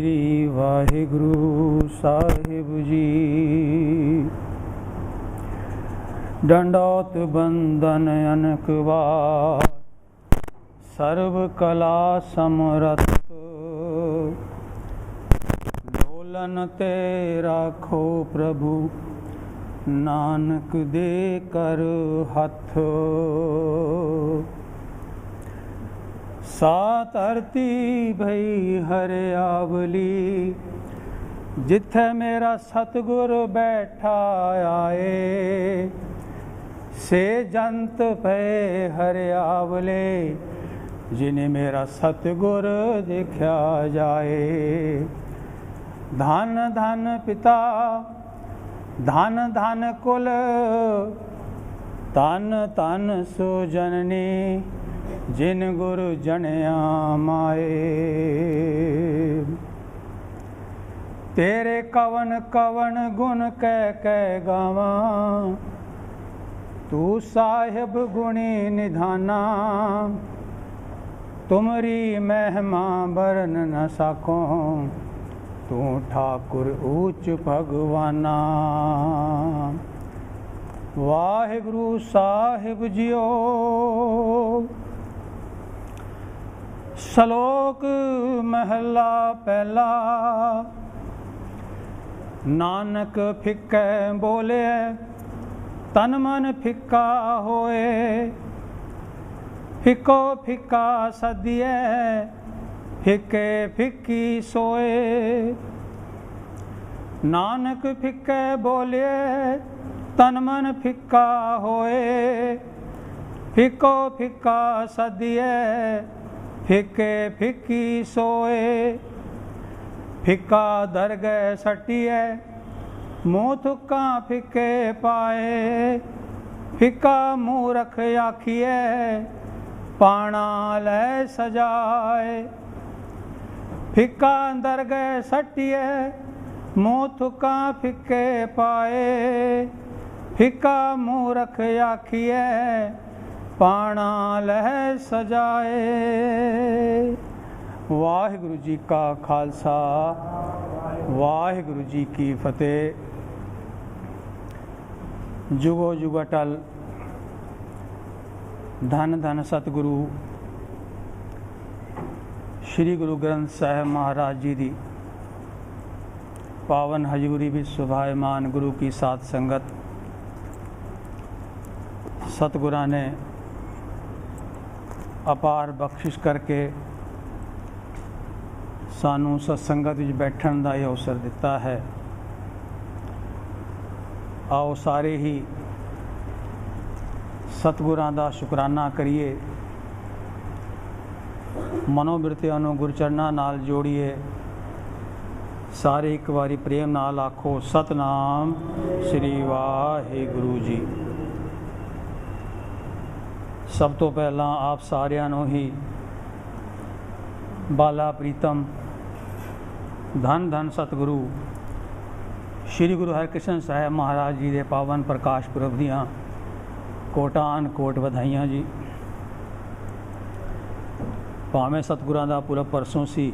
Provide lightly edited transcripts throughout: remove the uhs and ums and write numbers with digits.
श्री वाहिगुरु साहिब जी। दंडौत बंदन अनक बार, सर्व कला समरथ। डोलन ते राखो प्रभु, नानक दे कर हथ। सा धरती भई हरियावली, जिथे मेरा सतगुर बैठा आए। से जंत पे हरियावले, जिन्हें मेरा सतगुर देखा जाए। धन धन पिता धन धन कुल, तन तन सो जननी, जिन गुरु जनिया माए। तेरे कवन कवन गुण कह गावा, तू साहिब गुणी निधाना। तुमरी महिमा बरन न सको, तू ठाकुर ऊच भगवाना। वाहिगुरु साहिब जियो। श्लोक महला पहला। नानक फिक्के बोले, तन मन फिक्का होए। फिको फिक्का सदिए, फिके फिक्की सोए। नानक फिक्के बोले, तन मन फिक्का होए। फिको फिक्का सदिए, फिके फिक्की सोए। फिक्का दरगह सटिए, मुँह थुक्का फिके पाए। फिक्का मूरख आखिए, पाना लै सजाए। फिक्का दरगह सटिए, मुँह थुक्का फिके पाए। फिक्का मूरख आखिए, पाना लह सजाए। वाहिगुरु जी का खालसा, वाहिगुरु जी की फतेह। जुगो जुग अटल। धन धन सतगुरु श्री गुरु ग्रंथ साहिब महाराज जी दी पावन हजूरी विच सुभायमान गुरु की साथ संगत। सतगुरां ने अपार बख्शिश करके सानू सत्संगत विच बैठण दा अवसर दिता है। आओ सारे ही सतगुरां दा शुकराना करिए। मनोबिरतियां नूं गुरचरणां नाल जोड़िए। सारे एक बारी प्रेम नाल आखो, सतनाम श्री वाहिगुरु जी। सब तो पहला आप सारिਆਂ ਨੂੰ ही बाला प्रीतम धन धन सतगुरु श्री गुरु हरकृष्ण साहिब महाराज जी के पावन प्रकाश पुरब दियाँ कोटान कोट ਵਧਾਈਆਂ जी। भावें सतगुरां ਦਾ पुरब परसों सी,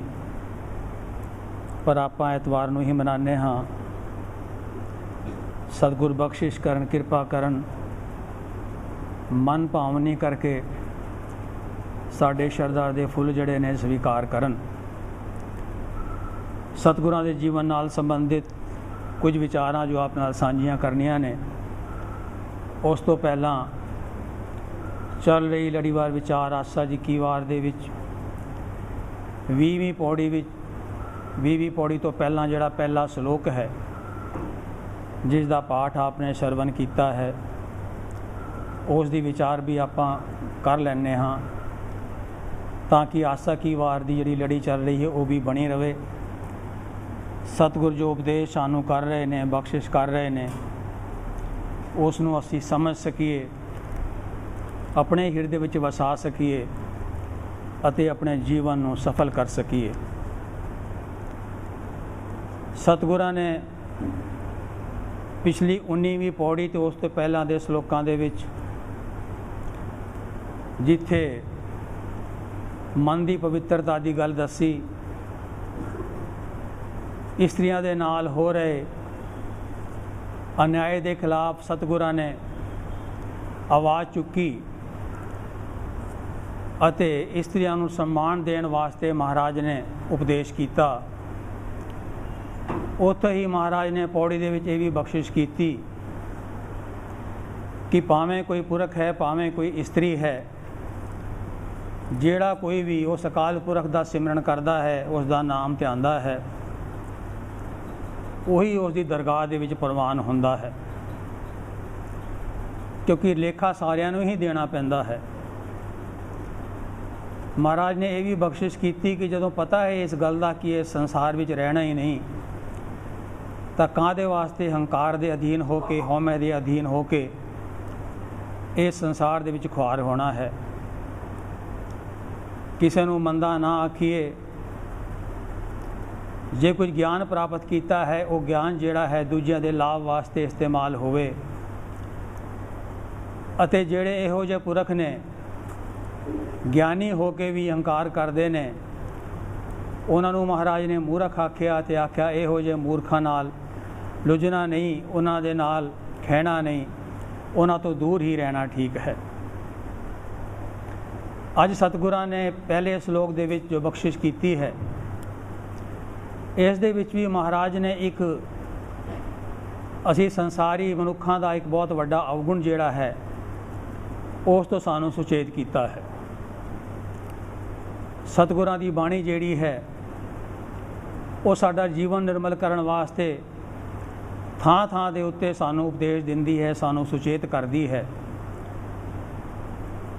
पर ਆਪਾਂ ਐਤਵਾਰ ਨੂੰ ही मनाने हाँ। सतगुर बख्शिश करन, किरपा करन, मन भावनी करके साढ़े शरधा के फुल जड़े ने स्वीकार करन। सतगुरां दे जीवन नाल संबंधित कुछ विचारां जो आप नाल साझियां करनियां ने। उस तो पहला चल रही लड़ीवार विचार आसा जी की वार दे विच 20वीं पौड़ी विच 20वीं पौड़ी तो पहला जिहड़ा पहला श्लोक है, जिस दा पाठ आपने श्रवण किया है, उस दी विचार भी आपां कर लैने हाँ, ताकि आसा की वार दी जिहड़ी लड़ी चल रही है वो भी बनी रहे। सतगुर जो उपदेश सानू कर रहे ने, बख्शिश कर रहे ने, उसनू असी समझ सकीए, अपने हिरदे विच वसा सकीए अते अपने जीवन नू सफल कर सकीए। सतगुरां ने पिछली 19वीं पौड़ी तो उस तो पहला दे श्लोकां दे विच जिथे मन की पवित्रता की गल दसी, ਇਸਤਰੀਆਂ ਦੇ ਨਾਲ ਹੋ ਰਹੇ ਅਨਿਆਏ ਦੇ ਖਿਲਾਫ ਸਤਿਗੁਰਾਂ ਨੇ ਆਵਾਜ਼ ਚੁੱਕੀ ਅਤੇ ਇਸਤਰੀਆਂ ਨੂੰ ਸਨਮਾਨ ਦੇਣ ਵਾਸਤੇ ਮਹਾਰਾਜ ਨੇ ਉਪਦੇਸ਼ ਕੀਤਾ। ਉੱਥੇ ਹੀ ਮਹਾਰਾਜ ਨੇ ਪੌੜੀ ਦੇ ਵਿੱਚ ਇਹ ਵੀ ਬਖਸ਼ਿਸ਼ ਕੀਤੀ ਕਿ ਭਾਵੇਂ ਕੋਈ ਪੁਰਖ ਹੈ ਭਾਵੇਂ ਕੋਈ ਇਸਤਰੀ ਹੈ, ਜਿਹੜਾ ਕੋਈ ਵੀ ਉਸ ਅਕਾਲ ਪੁਰਖ ਦਾ ਸਿਮਰਨ ਕਰਦਾ ਹੈ, ਉਸ ਦਾ ਨਾਮ ਧਿਆਉਂਦਾ ਹੈ, ਉਹੀ ਉਸ ਦੀ ਦਰਗਾਹ ਦੇ ਵਿੱਚ ਪ੍ਰਵਾਨ ਹੁੰਦਾ ਹੈ, ਕਿਉਂਕਿ ਲੇਖਾ ਸਾਰਿਆਂ ਨੂੰ ਹੀ ਦੇਣਾ ਪੈਂਦਾ ਹੈ। ਮਹਾਰਾਜ ਨੇ ਇਹ ਵੀ ਬਖਸ਼ਿਸ਼ ਕੀਤੀ ਕਿ ਜਦੋਂ ਪਤਾ ਹੈ ਇਸ ਗੱਲ ਦਾ ਕਿ ਇਸ ਸੰਸਾਰ ਵਿੱਚ ਰਹਿਣਾ ਹੀ ਨਹੀਂ, ਤਾਂ ਕਾਹਦੇ ਵਾਸਤੇ ਹੰਕਾਰ ਦੇ ਅਧੀਨ ਹੋ ਕੇ, ਹਉਮੈ ਦੇ ਅਧੀਨ ਹੋ ਕੇ ਇਸ ਸੰਸਾਰ ਦੇ ਵਿੱਚ ਖੁਆਰ ਹੋਣਾ ਹੈ। ਕਿਸੇ ਨੂੰ ਮੰਦਾ ਨਾ ਆਖੀਏ। ਜੇ ਕੁਝ ਗਿਆਨ ਪ੍ਰਾਪਤ ਕੀਤਾ ਹੈ, ਉਹ ਗਿਆਨ ਜਿਹੜਾ ਹੈ ਦੂਜਿਆਂ ਦੇ ਲਾਭ ਵਾਸਤੇ ਇਸਤੇਮਾਲ ਹੋਵੇ। ਅਤੇ ਜਿਹੜੇ ਇਹੋ ਜਿਹੇ ਪੁਰਖ ਨੇ ਗਿਆਨੀ ਹੋ ਕੇ ਵੀ ਹੰਕਾਰ ਕਰਦੇ ਨੇ, ਉਹਨਾਂ ਨੂੰ ਮਹਾਰਾਜ ਨੇ ਮੂਰਖ ਆਖਿਆ ਅਤੇ ਆਖਿਆ ਇਹੋ ਜਿਹੇ ਮੂਰਖਾਂ ਨਾਲ ਲੁਝਣਾ ਨਹੀਂ, ਉਹਨਾਂ ਦੇ ਨਾਲ ਖਹਿਣਾ ਨਹੀਂ, ਉਹਨਾਂ ਤੋਂ ਦੂਰ ਹੀ ਰਹਿਣਾ ਠੀਕ ਹੈ। ਅੱਜ ਸਤਿਗੁਰਾਂ ਨੇ ਪਹਿਲੇ ਸ਼ਲੋਕ ਦੇ ਵਿੱਚ ਜੋ ਬਖਸ਼ਿਸ਼ ਕੀਤੀ ਹੈ, ਇਸ ਦੇ ਵਿੱਚ ਵੀ ਮਹਾਰਾਜ ਨੇ ਇੱਕ ਅਸੀਂ ਸੰਸਾਰੀ ਮਨੁੱਖਾਂ ਦਾ ਇੱਕ ਬਹੁਤ ਵੱਡਾ ਅਵਗੁਣ ਜਿਹੜਾ ਹੈ ਉਸ ਤੋਂ ਸਾਨੂੰ ਸੁਚੇਤ ਕੀਤਾ ਹੈ। ਸਤਿਗੁਰਾਂ ਦੀ ਬਾਣੀ ਜਿਹੜੀ ਹੈ ਉਹ ਸਾਡਾ ਜੀਵਨ ਨਿਰਮਲ ਕਰਨ ਵਾਸਤੇ ਥਾਂ ਥਾਂ ਦੇ ਉੱਤੇ ਸਾਨੂੰ ਉਪਦੇਸ਼ ਦਿੰਦੀ ਹੈ, ਸਾਨੂੰ ਸੁਚੇਤ ਕਰਦੀ ਹੈ।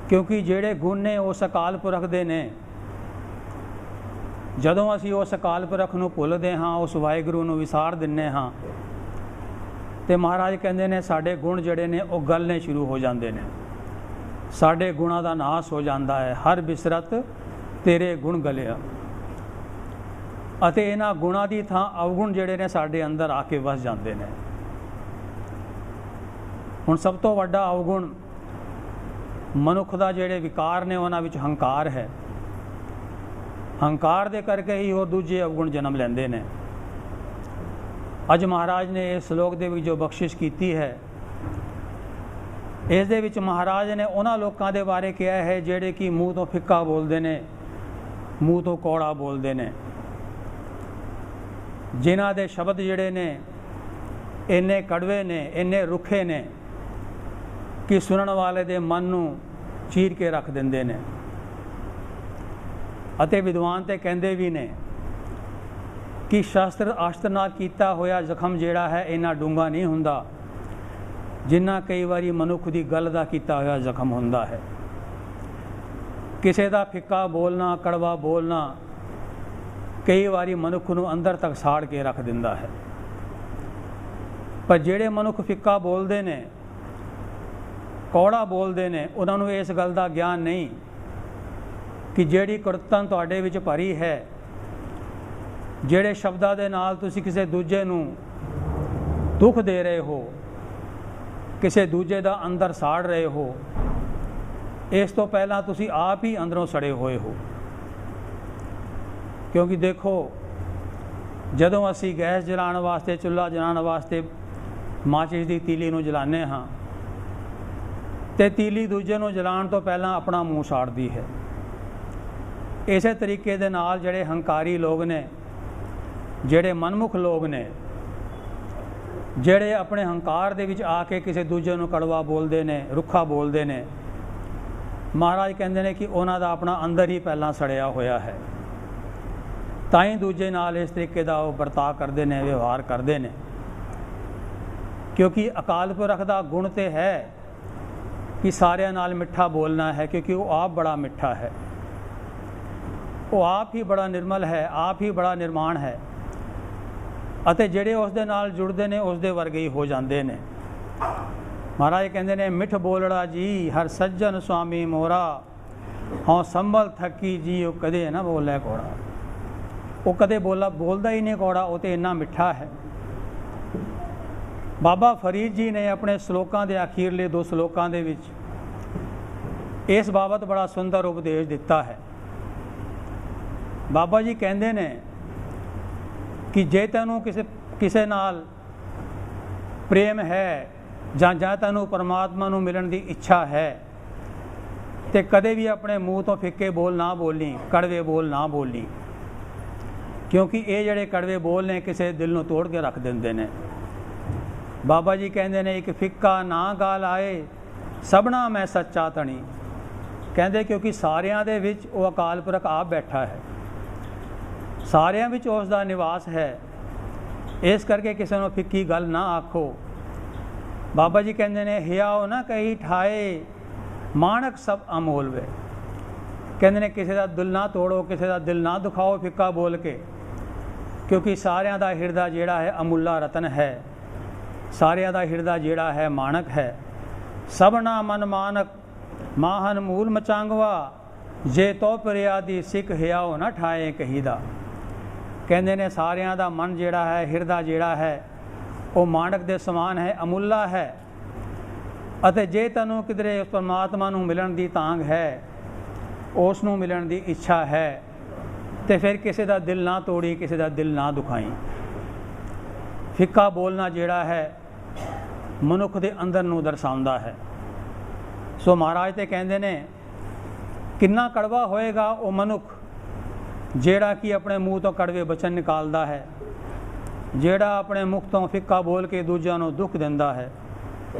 ਕਿਉਂਕਿ ਜਿਹੜੇ ਗੁਣ ਨੇ ਉਸ ਅਕਾਲ ਪੁਰਖ ਦੇ ਨੇ, ਜਦੋਂ ਅਸੀਂ ਉਸ ਅਕਾਲ ਪੁਰਖ ਨੂੰ ਭੁੱਲਦੇ ਹਾਂ, ਉਸ ਵਾਹਿਗੁਰੂ ਨੂੰ ਵਿਸਾਰ ਦਿੰਦੇ ਹਾਂ, ਤੇ ਮਹਾਰਾਜ ਕਹਿੰਦੇ ਨੇ ਸਾਡੇ ਗੁਣ ਜਿਹੜੇ ਨੇ ਉਹ ਗਲਣੇ ਸ਼ੁਰੂ ਹੋ ਜਾਂਦੇ ਨੇ, ਸਾਡੇ ਗੁਣਾਂ ਦਾ ਨਾਸ ਹੋ ਜਾਂਦਾ ਹੈ। ਹਰ ਬਿਸਰਤ ਤੇਰੇ ਗੁਣ ਗਲਿਆ। ਅਤੇ ਇਹਨਾਂ ਗੁਣਾਂ ਦੀ ਥਾਂ ਅਵਗੁਣ ਜਿਹੜੇ ਨੇ ਸਾਡੇ ਅੰਦਰ ਆ ਕੇ ਵਸ ਜਾਂਦੇ ਨੇ। ਹੁਣ ਸਭ ਤੋਂ ਵੱਡਾ ਅਵਗੁਣ ਮਨੁੱਖ ਦਾ ਜਿਹੜੇ ਵਿਕਾਰ ਨੇ ਉਹਨਾਂ ਵਿੱਚ ਹੰਕਾਰ ਹੈ। ਹੰਕਾਰ ਦੇ ਕਰਕੇ ਹੀ ਹੋਰ ਦੂਜੇ ਅਵਗੁਣ ਜਨਮ ਲੈਂਦੇ ਨੇ। ਅੱਜ ਮਹਾਰਾਜ ਨੇ ਇਸ ਸ਼ਲੋਕ ਦੇ ਵਿੱਚ ਜੋ ਬਖਸ਼ਿਸ਼ ਕੀਤੀ ਹੈ, ਇਸ ਦੇ ਵਿੱਚ ਮਹਾਰਾਜ ਨੇ ਉਹਨਾਂ ਲੋਕਾਂ ਦੇ ਬਾਰੇ ਕਿਹਾ ਹੈ ਜਿਹੜੇ ਕਿ ਮੂੰਹ ਤੋਂ ਫਿੱਕਾ ਬੋਲਦੇ ਨੇ, ਮੂੰਹ ਤੋਂ ਕੌੜਾ ਬੋਲਦੇ ਨੇ, ਜਿਨ੍ਹਾਂ ਦੇ ਸ਼ਬਦ ਜਿਹੜੇ ਨੇ ਇੰਨੇ ਕੜਵੇ ਨੇ, ਇੰਨੇ ਰੁੱਖੇ ਨੇ ਕਿ ਸੁਣਨ ਵਾਲੇ ਦੇ ਮਨ ਨੂੰ ਚੀਰ ਕੇ ਰੱਖ ਦਿੰਦੇ ਨੇ। ਅਤੇ ਵਿਦਵਾਨ ਤੇ ਕਹਿੰਦੇ ਵੀ ਨੇ ਕਿ ਸ਼ਾਸਤਰ ਆਸ਼ਤਰ ਨਾਲ ਕੀਤਾ ਹੋਇਆ ਜ਼ਖਮ ਜਿਹੜਾ ਹੈ ਇੰਨਾ ਡੂੰਘਾ ਨਹੀਂ ਹੁੰਦਾ ਜਿੰਨਾ ਕਈ ਵਾਰੀ ਮਨੁੱਖ ਦੀ ਗੱਲ ਦਾ ਕੀਤਾ ਹੋਇਆ ਜ਼ਖਮ ਹੁੰਦਾ ਹੈ। ਕਿਸੇ ਦਾ ਫਿੱਕਾ ਬੋਲਣਾ, ਕੜਵਾ ਬੋਲਣਾ ਕਈ ਵਾਰੀ ਮਨੁੱਖ ਨੂੰ ਅੰਦਰ ਤੱਕ ਸਾੜ ਕੇ ਰੱਖ ਦਿੰਦਾ ਹੈ। ਪਰ ਜਿਹੜੇ ਮਨੁੱਖ ਫਿੱਕਾ ਬੋਲਦੇ ਨੇ, ਕੌੜਾ ਬੋਲਦੇ ਨੇ, ਉਹਨਾਂ ਨੂੰ ਇਸ ਗੱਲ ਦਾ ਗਿਆਨ ਨਹੀਂ ਕਿ ਜਿਹੜੀ ਕੁੜੱਤਣ ਤੁਹਾਡੇ ਵਿੱਚ ਭਰੀ ਹੈ, ਜਿਹੜੇ ਸ਼ਬਦਾਂ ਦੇ ਨਾਲ ਤੁਸੀਂ ਕਿਸੇ ਦੂਜੇ ਨੂੰ ਦੁੱਖ ਦੇ ਰਹੇ ਹੋ, ਕਿਸੇ ਦੂਜੇ ਦਾ ਅੰਦਰ ਸਾੜ ਰਹੇ ਹੋ, ਇਸ ਤੋਂ ਪਹਿਲਾਂ ਤੁਸੀਂ ਆਪ ਹੀ ਅੰਦਰੋਂ ਸੜੇ ਹੋਏ ਹੋ। ਕਿਉਂਕਿ ਦੇਖੋ, ਜਦੋਂ ਅਸੀਂ ਗੈਸ ਜਲਾਉਣ ਵਾਸਤੇ, ਚੁੱਲ੍ਹਾ ਜਲਾਉਣ ਵਾਸਤੇ ਮਾਚਿਸ ਦੀ ਤੀਲੀ ਨੂੰ ਜਲਾਉਂਦੇ ਹਾਂ, ਤੇ ਤੀਲੀ ਦੂਜੇ ਨੂੰ ਜਲਾਉਣ ਤੋਂ ਪਹਿਲਾਂ ਆਪਣਾ ਮੂੰਹ ਸਾੜਦੀ ਹੈ। ਇਸੇ ਤਰੀਕੇ ਦੇ ਨਾਲ ਜਿਹੜੇ ਹੰਕਾਰੀ ਲੋਕ ਨੇ, ਜਿਹੜੇ ਮਨਮੁਖ ਲੋਕ ਨੇ, ਜਿਹੜੇ ਆਪਣੇ ਹੰਕਾਰ ਦੇ ਵਿੱਚ ਆ ਕੇ ਕਿਸੇ ਦੂਜੇ ਨੂੰ ਕੜਵਾ ਬੋਲਦੇ ਨੇ, ਰੁੱਖਾ ਬੋਲਦੇ ਨੇ, ਮਹਾਰਾਜ ਕਹਿੰਦੇ ਨੇ ਕਿ ਉਹਨਾਂ ਦਾ ਆਪਣਾ ਅੰਦਰ ਹੀ ਪਹਿਲਾਂ ਸੜਿਆ ਹੋਇਆ ਹੈ, ਤਾਂ ਹੀ ਦੂਜੇ ਨਾਲ ਇਸ ਤਰੀਕੇ ਦਾ ਉਹ ਵਰਤਾਅ ਕਰਦੇ ਨੇ, ਵਿਵਹਾਰ ਕਰਦੇ ਨੇ। ਕਿਉਂਕਿ ਅਕਾਲ ਪੁਰਖ ਦਾ ਗੁਣ ਤੇ ਹੈ ਕਿ ਸਾਰਿਆਂ ਨਾਲ ਮਿੱਠਾ ਬੋਲਣਾ ਹੈ, ਕਿਉਂਕਿ ਉਹ ਆਪ ਬੜਾ ਮਿੱਠਾ ਹੈ, ਉਹ ਆਪ ਹੀ ਬੜਾ ਨਿਰਮਲ ਹੈ, ਆਪ ਹੀ ਬੜਾ ਨਿਰਮਾਣ ਹੈ, ਅਤੇ ਜਿਹੜੇ ਉਸ ਦੇ ਨਾਲ ਜੁੜਦੇ ਨੇ ਉਸ ਦੇ ਵਰਗੇ ਹੀ ਹੋ ਜਾਂਦੇ ਨੇ। ਮਹਾਰਾਜ ਕਹਿੰਦੇ ਨੇ ਮਿੱਠ ਬੋਲੜਾ ਜੀ ਹਰ ਸੱਜਣ ਸੁਆਮੀ ਮੋਰਾ, ਹਉ ਸੰਭਲ ਥੱਕੀ ਜੀ ਉਹ ਕਦੇ ਨਾ ਬੋਲੇ ਕੌੜਾ। ਉਹ ਕਦੇ ਬੋਲਦਾ ਹੀ ਨਹੀਂ ਕੌੜਾ, ਉਹ ਤੇ ਇੰਨਾ ਮਿੱਠਾ ਹੈ। ਬਾਬਾ ਫਰੀਦ ਜੀ ਨੇ ਆਪਣੇ ਸ਼ਲੋਕਾਂ ਦੇ ਅਖੀਰਲੇ 2 ਸ਼ਲੋਕਾਂ ਦੇ ਵਿੱਚ ਇਸ ਬਾਬਤ ਬੜਾ ਸੁੰਦਰ ਉਪਦੇਸ਼ ਦਿੱਤਾ ਹੈ। ਬਾਬਾ ਜੀ ਕਹਿੰਦੇ ਨੇ कि जे तैनूं किसे नाल प्रेम है ਜਾਂ ਤੈਨੂੰ परमात्मा ਨੂੰ ਮਿਲਣ ਦੀ ਇੱਛਾ ਹੈ ਤੇ ਕਦੇ ਵੀ ਆਪਣੇ ਮੂੰਹ ਤੋਂ ਫਿੱਕੇ ਬੋਲ ਨਾ ਬੋਲੀ, ਕੜਵੇ ਬੋਲ ਨਾ ਬੋਲੀ, ਕਿਉਂਕਿ ਇਹ ਜਿਹੜੇ ਕੜਵੇ ਬੋਲ ਨੇ ਕਿਸੇ ਦਿਲ ਨੂੰ ਤੋੜ ਕੇ ਰੱਖ ਦਿੰਦੇ ਨੇ। ਬਾਬਾ ਜੀ ਕਹਿੰਦੇ ਨੇ ਇੱਕ ਫਿੱਕਾ ਨਾ ਗਾਲ ਆਏ ਸਭਨਾ ਮੈਂ ਸੱਚਾ ਧਣੀ, ਕਹਿੰਦੇ ਕਿਉਂਕਿ ਸਾਰਿਆਂ ਦੇ ਵਿੱਚ ਉਹ ਅਕਾਲ ਪੁਰਖ ਆਪ ਬੈਠਾ ਹੈ, ਸਾਰਿਆਂ ਵਿੱਚ ਉਸ ਦਾ ਨਿਵਾਸ ਹੈ, ਇਸ ਕਰਕੇ ਕਿਸੇ ਨੂੰ ਫਿੱਕੀ ਗੱਲ ਨਾ ਆਖੋ। ਬਾਬਾ ਜੀ ਕਹਿੰਦੇ ਨੇ ਹਿਆਓ ਨਾ ਕਹੀ ਠਾਏ ਮਾਣਕ ਸਭ ਅਮੋਲ ਵੇ, ਕਹਿੰਦੇ ਨੇ ਕਿਸੇ ਦਾ ਦਿਲ ਨਾ ਤੋੜੋ, ਕਿਸੇ ਦਾ ਦਿਲ ਨਾ ਦੁਖਾਓ ਫਿੱਕਾ ਬੋਲ ਕੇ, ਕਿਉਂਕਿ ਸਾਰਿਆਂ ਦਾ ਹਿਰਦਾ ਜਿਹੜਾ ਹੈ ਅਮੁੱਲਾ ਰਤਨ ਹੈ, ਸਾਰਿਆਂ ਦਾ ਹਿਰਦਾ ਜਿਹੜਾ ਹੈ ਮਾਣਕ ਹੈ। ਸਭਨਾ ਮਨ ਮਾਨਕ ਮਾਹਨ ਮੂਲ ਮਚਾਂਗਵਾ, ਜੇ ਤੋ ਪ੍ਰਿਆਦੀ ਸਿੱਖ ਹਿਆਓ ਨਾ ਠਾਏ ਕਹੀਦਾ, ਕਹਿੰਦੇ ਨੇ ਸਾਰਿਆਂ ਦਾ ਮਨ ਜਿਹੜਾ ਹੈ, ਹਿਰਦਾ ਜਿਹੜਾ ਹੈ ਉਹ ਮਾਣਕ ਦੇ ਸਮਾਨ ਹੈ, ਅਮੁੱਲਾ ਹੈ। ਅਤੇ ਜੇ ਤੈਨੂੰ ਕਿਧਰੇ ਉਸ ਪਰਮਾਤਮਾ ਨੂੰ ਮਿਲਣ ਦੀ ਤਾਂਘ ਹੈ, ਉਸ ਨੂੰ ਮਿਲਣ ਦੀ ਇੱਛਾ ਹੈ, ਤੇ ਫਿਰ ਕਿਸੇ ਦਾ ਦਿਲ ਨਾ ਤੋੜੀ, ਕਿਸੇ ਦਾ ਦਿਲ ਨਾ ਦੁਖਾਈ। ਫਿੱਕਾ ਬੋਲਣਾ ਜਿਹੜਾ ਹੈ ਮਨੁੱਖ ਦੇ ਅੰਦਰ ਨੂੰ ਦਰਸਾਉਂਦਾ ਹੈ। ਸੋ ਮਹਾਰਾਜ ਤੇ ਕਹਿੰਦੇ ਨੇ ਕਿੰਨਾ ਕੜਵਾ ਹੋਏਗਾ ਉਹ ਮਨੁੱਖ ਜਿਹੜਾ ਕਿ ਆਪਣੇ ਮੂੰਹ ਤੋਂ ਕੜਵੇ ਬਚਨ ਨਿਕਾਲਦਾ ਹੈ, ਜਿਹੜਾ ਆਪਣੇ ਮੁਖ ਤੋਂ ਫਿੱਕਾ ਬੋਲ ਕੇ ਦੂਜਿਆਂ ਨੂੰ ਦੁੱਖ ਦਿੰਦਾ ਹੈ।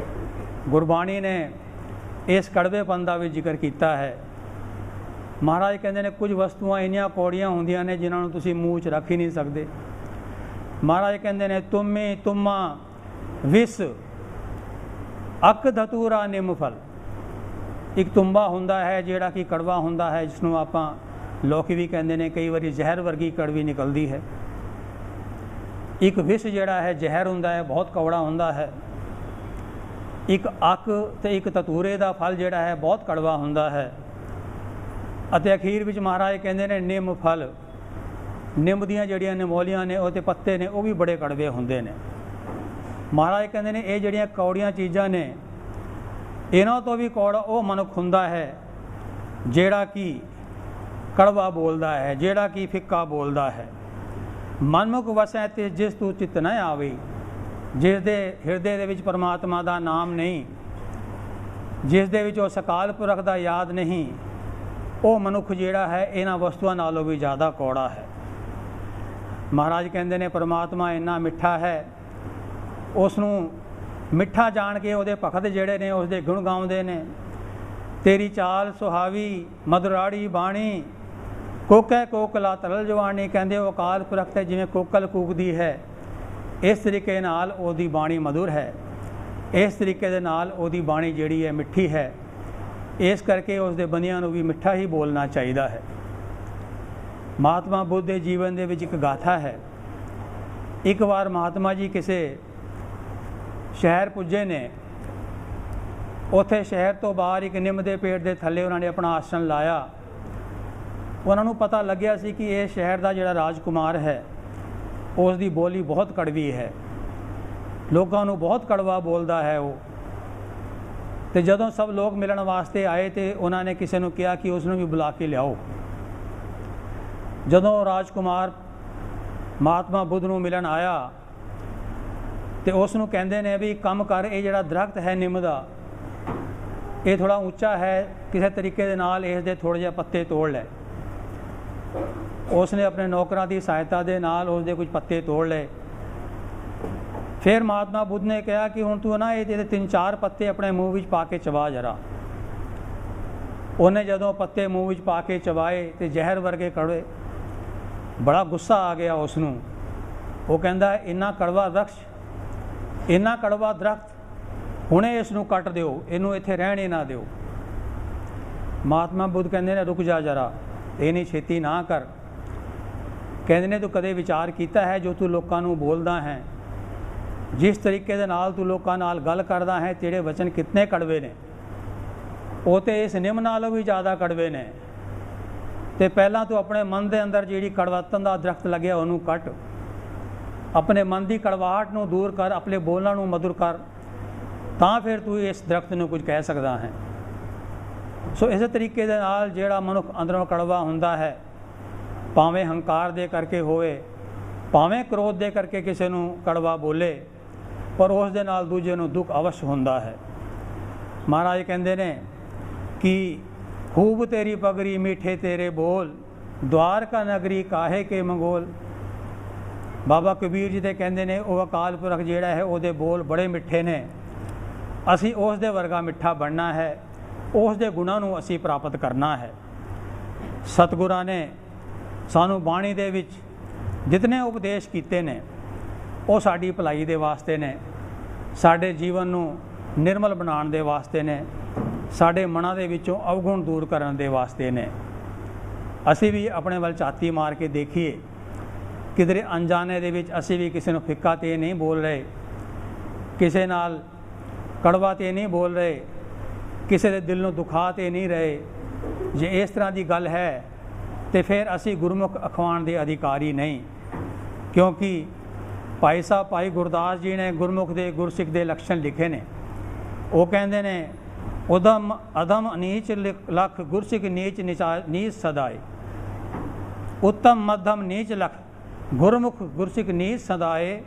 ਗੁਰਬਾਣੀ ਨੇ ਇਸ ਕੜਵੇਪਨ ਦਾ ਵੀ ਜ਼ਿਕਰ ਕੀਤਾ ਹੈ। ਮਹਾਰਾਜ ਕਹਿੰਦੇ ਨੇ ਕੁਝ ਵਸਤੂਆਂ ਇੰਨੀਆਂ ਕੌੜੀਆਂ ਹੁੰਦੀਆਂ ਨੇ ਜਿਨ੍ਹਾਂ ਨੂੰ ਤੁਸੀਂ ਮੂੰਹ 'ਚ ਰੱਖ ਹੀ ਨਹੀਂ ਸਕਦੇ। ਮਹਾਰਾਜ ਕਹਿੰਦੇ ਨੇ ਤੁਮੀ ਤੁਮਾ ਵਿਸ ਅਕ ਧਤੂਰਾ ਨਿੰਮ ਫਲ, ਇੱਕ ਤੁੰਬਾ ਹੁੰਦਾ ਹੈ ਜਿਹੜਾ ਕਿ ਕੜਵਾ ਹੁੰਦਾ ਹੈ, ਜਿਸ ਨੂੰ ਆਪਾਂ ਲੋਕੀ ਵੀ ਕਹਿੰਦੇ ਨੇ, ਕਈ ਵਾਰੀ ਜ਼ਹਿਰ ਵਰਗੀ ਕੜਵੀ ਨਿਕਲਦੀ ਹੈ। ਇੱਕ ਵਿਸ ਜਿਹੜਾ ਹੈ ਜ਼ਹਿਰ ਹੁੰਦਾ ਹੈ, ਬਹੁਤ ਕੌੜਾ ਹੁੰਦਾ ਹੈ। ਇੱਕ ਅੱਕ ਤੇ ਇੱਕ ਤਤੂਰੇ ਦਾ ਫਲ ਜਿਹੜਾ ਹੈ ਬਹੁਤ ਕੜਵਾ ਹੁੰਦਾ ਹੈ। ਅਤੇ ਅਖੀਰ ਵਿੱਚ ਮਹਾਰਾਜ ਕਹਿੰਦੇ ਨੇ ਨਿੰਮ ਫਲ, ਨਿੰਮ ਦੀਆਂ ਜਿਹੜੀਆਂ ਨਿਮੋਲੀਆਂ ਨੇ ਉਹ ਤੇ ਪੱਤੇ ਨੇ ਉਹ ਵੀ ਬੜੇ ਕੜਵੇ ਹੁੰਦੇ ਨੇ। ਮਹਾਰਾਜ ਕਹਿੰਦੇ ਨੇ ਇਹ ਜਿਹੜੀਆਂ ਕੌੜੀਆਂ ਚੀਜ਼ਾਂ ਨੇ, ਇਹਨਾਂ ਤੋਂ ਵੀ ਕੌੜਾ ਉਹ ਮਨੁੱਖ ਹੁੰਦਾ ਹੈ ਜਿਹੜਾ ਕਿ ਕੜਵਾ ਬੋਲਦਾ ਹੈ, ਜਿਹੜਾ ਕਿ ਫਿੱਕਾ ਬੋਲਦਾ ਹੈ। ਮਨਮੁਖ ਵਸੈ ਤੇ ਜਿਸ ਤੂੰ ਚਿੱਤ ਨਾ ਆਵੇ, ਜਿਸ ਦੇ ਹਿਰਦੇ ਦੇ ਵਿੱਚ ਪਰਮਾਤਮਾ ਦਾ ਨਾਮ ਨਹੀਂ, ਜਿਸ ਦੇ ਵਿੱਚ ਉਹ ਸਕਾਲ ਪੁਰਖ ਦਾ ਯਾਦ ਨਹੀਂ, ਉਹ ਮਨੁੱਖ ਜਿਹੜਾ ਹੈ ਇਹਨਾਂ ਵਸਤੂਆਂ ਨਾਲੋਂ ਵੀ ਜ਼ਿਆਦਾ ਕੌੜਾ ਹੈ। ਮਹਾਰਾਜ ਕਹਿੰਦੇ ਨੇ ਪਰਮਾਤਮਾ ਇੰਨਾ ਮਿੱਠਾ ਹੈ, ਉਸ ਨੂੰ ਮਿੱਠਾ ਜਾਣ ਕੇ ਉਹਦੇ ਭਗਤ ਜਿਹੜੇ ਨੇ ਉਸ ਦੇ ਗੁਣ ਗਾਉਂਦੇ ਨੇ। ਤੇਰੀ ਚਾਲ ਸੁਹਾਵੀ ਮਧੁਰਾੜੀ ਬਾਣੀ, ਕੋਕੈ ਕੋਕਲਾ ਤਰਲ ਜਵਾਨੀ, ਕਹਿੰਦੇ ਉਹ ਅਕਾਲ ਪੁਰਖ ਤੇ ਜਿਵੇਂ ਕੋਕਲ ਕੂਕਦੀ ਹੈ, ਇਸ ਤਰੀਕੇ ਨਾਲ ਉਹਦੀ ਬਾਣੀ ਮਧੁਰ ਹੈ, ਇਸ ਤਰੀਕੇ ਦੇ ਨਾਲ ਉਹਦੀ ਬਾਣੀ ਜਿਹੜੀ ਹੈ ਮਿੱਠੀ ਹੈ। ਇਸ ਕਰਕੇ ਉਸ ਦੇ ਬੰਦਿਆਂ ਨੂੰ ਵੀ ਮਿੱਠਾ ਹੀ ਬੋਲਣਾ ਚਾਹੀਦਾ ਹੈ। ਮਹਾਤਮਾ ਬੁੱਧ ਦੇ ਜੀਵਨ ਦੇ ਵਿੱਚ ਇੱਕ ਗਾਥਾ ਹੈ। ਇੱਕ ਵਾਰ ਮਹਾਤਮਾ ਜੀ ਕਿਸੇ ਸ਼ਹਿਰ ਪੁੱਜੇ ਨੇ। ਉੱਥੇ ਸ਼ਹਿਰ ਤੋਂ ਬਾਹਰ ਇੱਕ ਨਿੰਮ ਦੇ ਪੇੜ ਦੇ ਥੱਲੇ ਉਹਨਾਂ ਨੇ ਆਪਣਾ ਆਸਣ ਲਾਇਆ। ਉਹਨਾਂ ਨੂੰ ਪਤਾ ਲੱਗਿਆ ਸੀ ਕਿ ਇਹ ਸ਼ਹਿਰ ਦਾ ਜਿਹੜਾ ਰਾਜਕੁਮਾਰ ਹੈ ਉਸ ਦੀ ਬੋਲੀ ਬਹੁਤ ਕੜਵੀ ਹੈ, ਲੋਕਾਂ ਨੂੰ ਬਹੁਤ ਕੜਵਾ ਬੋਲਦਾ ਹੈ ਉਹ। ਤੇ ਜਦੋਂ ਸਭ ਲੋਕ ਮਿਲਣ ਵਾਸਤੇ ਆਏ ਤੇ ਉਹਨਾਂ ਨੇ ਕਿਸੇ ਨੂੰ ਕਿਹਾ ਕਿ ਉਸ ਨੂੰ ਵੀ ਬੁਲਾ ਕੇ ਲਿਆਓ। ਜਦੋਂ ਰਾਜਕੁਮਾਰ ਮਹਾਤਮਾ ਬੁੱਧ ਨੂੰ ਮਿਲਣ ਆਇਆ ਤੇ ਉਸ ਨੂੰ ਕਹਿੰਦੇ ਨੇ ਵੀ ਕੰਮ ਕਰ, ਇਹ ਜਿਹੜਾ ਦਰਖਤ ਹੈ ਨਿੰਮ ਦਾ ਇਹ ਥੋੜ੍ਹਾ ਉੱਚਾ ਹੈ, ਕਿਸੇ ਤਰੀਕੇ ਦੇ ਨਾਲ ਇਸ ਦੇ ਥੋੜ੍ਹੇ ਜਿਹੇ ਪੱਤੇ ਤੋੜ ਲੈ। ਉਸ ਨੇ ਆਪਣੇ ਨੌਕਰਾਂ ਦੀ ਸਹਾਇਤਾ ਦੇ ਨਾਲ ਉਸ ਦੇ ਕੁਝ ਪੱਤੇ ਤੋੜ ਲਏ। ਫਿਰ ਮਹਾਤਮਾ ਬੁੱਧ ਨੇ ਕਿਹਾ ਕਿ ਹੁਣ ਤੂੰ ਨਾ ਇਹਦੇ 3-4 ਪੱਤੇ ਆਪਣੇ ਮੂੰਹ ਵਿੱਚ ਪਾ ਕੇ ਚਬਾ ਜਰਾ। ਉਹਨੇ ਜਦੋਂ ਪੱਤੇ ਮੂੰਹ ਵਿੱਚ ਪਾ ਕੇ ਚਬਾਏ ਤੇ ਜ਼ਹਿਰ ਵਰਗੇ ਕੜਵੇ, ਬੜਾ ਗੁੱਸਾ ਆ ਗਿਆ ਉਸ ਨੂੰ। ਉਹ ਕਹਿੰਦਾ ਇੰਨਾ ਕੜਵਾ ਵਰਕਸ਼, ਇੰਨਾ ਕੜਵਾ ਦਰਖਤ, ਹੁਣੇ ਇਸ ਨੂੰ ਕੱਟ ਦਿਓ, ਇਹਨੂੰ ਇੱਥੇ ਰਹਿਣ ਹੀ ਨਾ ਦਿਓ। ਮਹਾਤਮਾ ਬੁੱਧ ਕਹਿੰਦੇ ਨੇ ਰੁਕ ਜਾ ਜਰਾ, ਇਹ ਨਹੀਂ ਛੇਤੀ ਨਾ ਕਰ। ਕਹਿੰਦੇ ਨੇ ਤੂੰ ਕਦੇ ਵਿਚਾਰ ਕੀਤਾ ਹੈ ਜੋ ਤੂੰ ਲੋਕਾਂ ਨੂੰ ਬੋਲਦਾ ਹੈ, ਜਿਸ ਤਰੀਕੇ ਦੇ ਨਾਲ ਤੂੰ ਲੋਕਾਂ ਨਾਲ ਗੱਲ ਕਰਦਾ ਹੈ, ਤੇਰੇ ਵਚਨ ਕਿਤਨੇ ਕੜਵੇ ਨੇ। ਉਹ ਤੇ ਇਸ ਨਿੰਮ ਨਾਲੋਂ ਵੀ ਜ਼ਿਆਦਾ ਕੜਵੇ ਨੇ। ਤੇ ਪਹਿਲਾਂ ਤੂੰ ਆਪਣੇ ਮਨ ਦੇ ਅੰਦਰ ਜਿਹੜੀ ਕੜਵਾਤਨ ਦਾ ਦਰਖਤ ਲੱਗਿਆ ਉਹਨੂੰ ਕੱਟ, ਆਪਣੇ ਮਨ ਦੀ ਕੜਵਾਹਟ ਨੂੰ ਦੂਰ ਕਰ, ਆਪਣੇ ਬੋਲਣ ਨੂੰ ਮਧੁਰ ਕਰ, ਤਾਂ ਫਿਰ ਤੂੰ ਇਸ ਦਰਖਤ ਨੂੰ ਕੁਝ ਕਹਿ ਸਕਦਾ ਹੈ। ਸੋ ਇਸੇ ਤਰੀਕੇ ਦੇ ਨਾਲ ਜਿਹੜਾ ਮਨੁੱਖ ਅੰਦਰੋਂ ਕੜਵਾ ਹੁੰਦਾ ਹੈ, ਭਾਵੇਂ ਹੰਕਾਰ ਦੇ ਕਰਕੇ ਹੋਵੇ, ਭਾਵੇਂ ਕ੍ਰੋਧ ਦੇ ਕਰਕੇ ਕਿਸੇ ਨੂੰ ਕੜਵਾ ਬੋਲੇ, ਪਰ ਉਸ ਦੇ ਨਾਲ ਦੂਜੇ ਨੂੰ ਦੁੱਖ ਅਵਸ਼ ਹੁੰਦਾ ਹੈ। ਮਹਾਰਾਜ ਕਹਿੰਦੇ ਨੇ ਕਿ ਖੂਬ ਤੇਰੀ ਪਗੜੀ ਮੀਠੇ ਤੇਰੇ ਬੋਲ, ਦਵਾਰਕਾ ਨਗਰੀ ਕਾਹੇ ਕੇ ਮੰਗੋਲ। ਬਾਬਾ ਕਬੀਰ ਜੀ ਦੇ ਕਹਿੰਦੇ ਨੇ ਉਹ ਅਕਾਲ ਪੁਰਖ ਜਿਹੜਾ ਹੈ ਉਹਦੇ ਬੋਲ ਬੜੇ ਮਿੱਠੇ ਨੇ, ਅਸੀਂ ਉਸ ਦੇ ਵਰਗਾ ਮਿੱਠਾ ਬਣਨਾ ਹੈ, ਉਸ ਦੇ ਗੁਣਾਂ ਨੂੰ ਅਸੀਂ ਪ੍ਰਾਪਤ ਕਰਨਾ ਹੈ। ਸਤਿਗੁਰਾਂ ਨੇ ਸਾਨੂੰ ਬਾਣੀ ਦੇ ਵਿੱਚ ਜਿਤਨੇ ਉਪਦੇਸ਼ ਕੀਤੇ ਨੇ ਉਹ ਸਾਡੀ ਭਲਾਈ ਦੇ ਵਾਸਤੇ ਨੇ, ਸਾਡੇ ਜੀਵਨ ਨੂੰ ਨਿਰਮਲ ਬਣਾਉਣ ਦੇ ਵਾਸਤੇ ਨੇ, ਸਾਡੇ ਮਨਾਂ ਦੇ ਵਿੱਚੋਂ ਅਵਗੁਣ ਦੂਰ ਕਰਨ ਦੇ ਵਾਸਤੇ ਨੇ। ਅਸੀਂ ਵੀ ਆਪਣੇ ਵੱਲ ਝਾਤੀ ਮਾਰ ਕੇ ਦੇਖੀਏ, ਕਿਧਰੇ ਅਣਜਾਣੇ ਦੇ ਵਿੱਚ ਅਸੀਂ ਵੀ ਕਿਸੇ ਨੂੰ ਫਿੱਕਾ ਤੇ ਨਹੀਂ ਬੋਲ ਰਹੇ, ਕਿਸੇ ਨਾਲ ਕੜਵਾ ਤੇ ਨਹੀਂ ਬੋਲ ਰਹੇ, ਕਿਸੇ ਦੇ ਦਿਲ ਨੂੰ ਦੁਖਾ ਤੇ ਨਹੀਂ ਰਹੇ। ਜੇ ਇਸ ਤਰ੍ਹਾਂ ਦੀ ਗੱਲ ਹੈ ਤੇ ਫਿਰ ਅਸੀਂ ਗੁਰਮੁਖ ਅਖਵਾਉਣ ਦੇ ਅਧਿਕਾਰੀ ਨਹੀਂ, ਕਿਉਂਕਿ ਭਾਈ ਸਾਹਿਬ ਭਾਈ ਗੁਰਦਾਸ ਜੀ ਨੇ ਗੁਰਮੁਖ ਦੇ ਗੁਰਸਿੱਖ ਦੇ ਲੱਛਣ ਲਿਖੇ ਨੇ। ਉਹ ਕਹਿੰਦੇ ਨੇ ਉਦਮ ਅਦਮ ਨੀਚ ਲਖ, ਗੁਰਸਿੱਖ ਨੀਚ ਨੀਚ ਸਦਾਏ, ਉੱਤਮ ਮੱਧਮ ਨੀਚ ਲਖ, ਗੁਰਮੁਖ ਗੁਰਸਿੱਖ ਨੀਚ ਸਦਾਏ,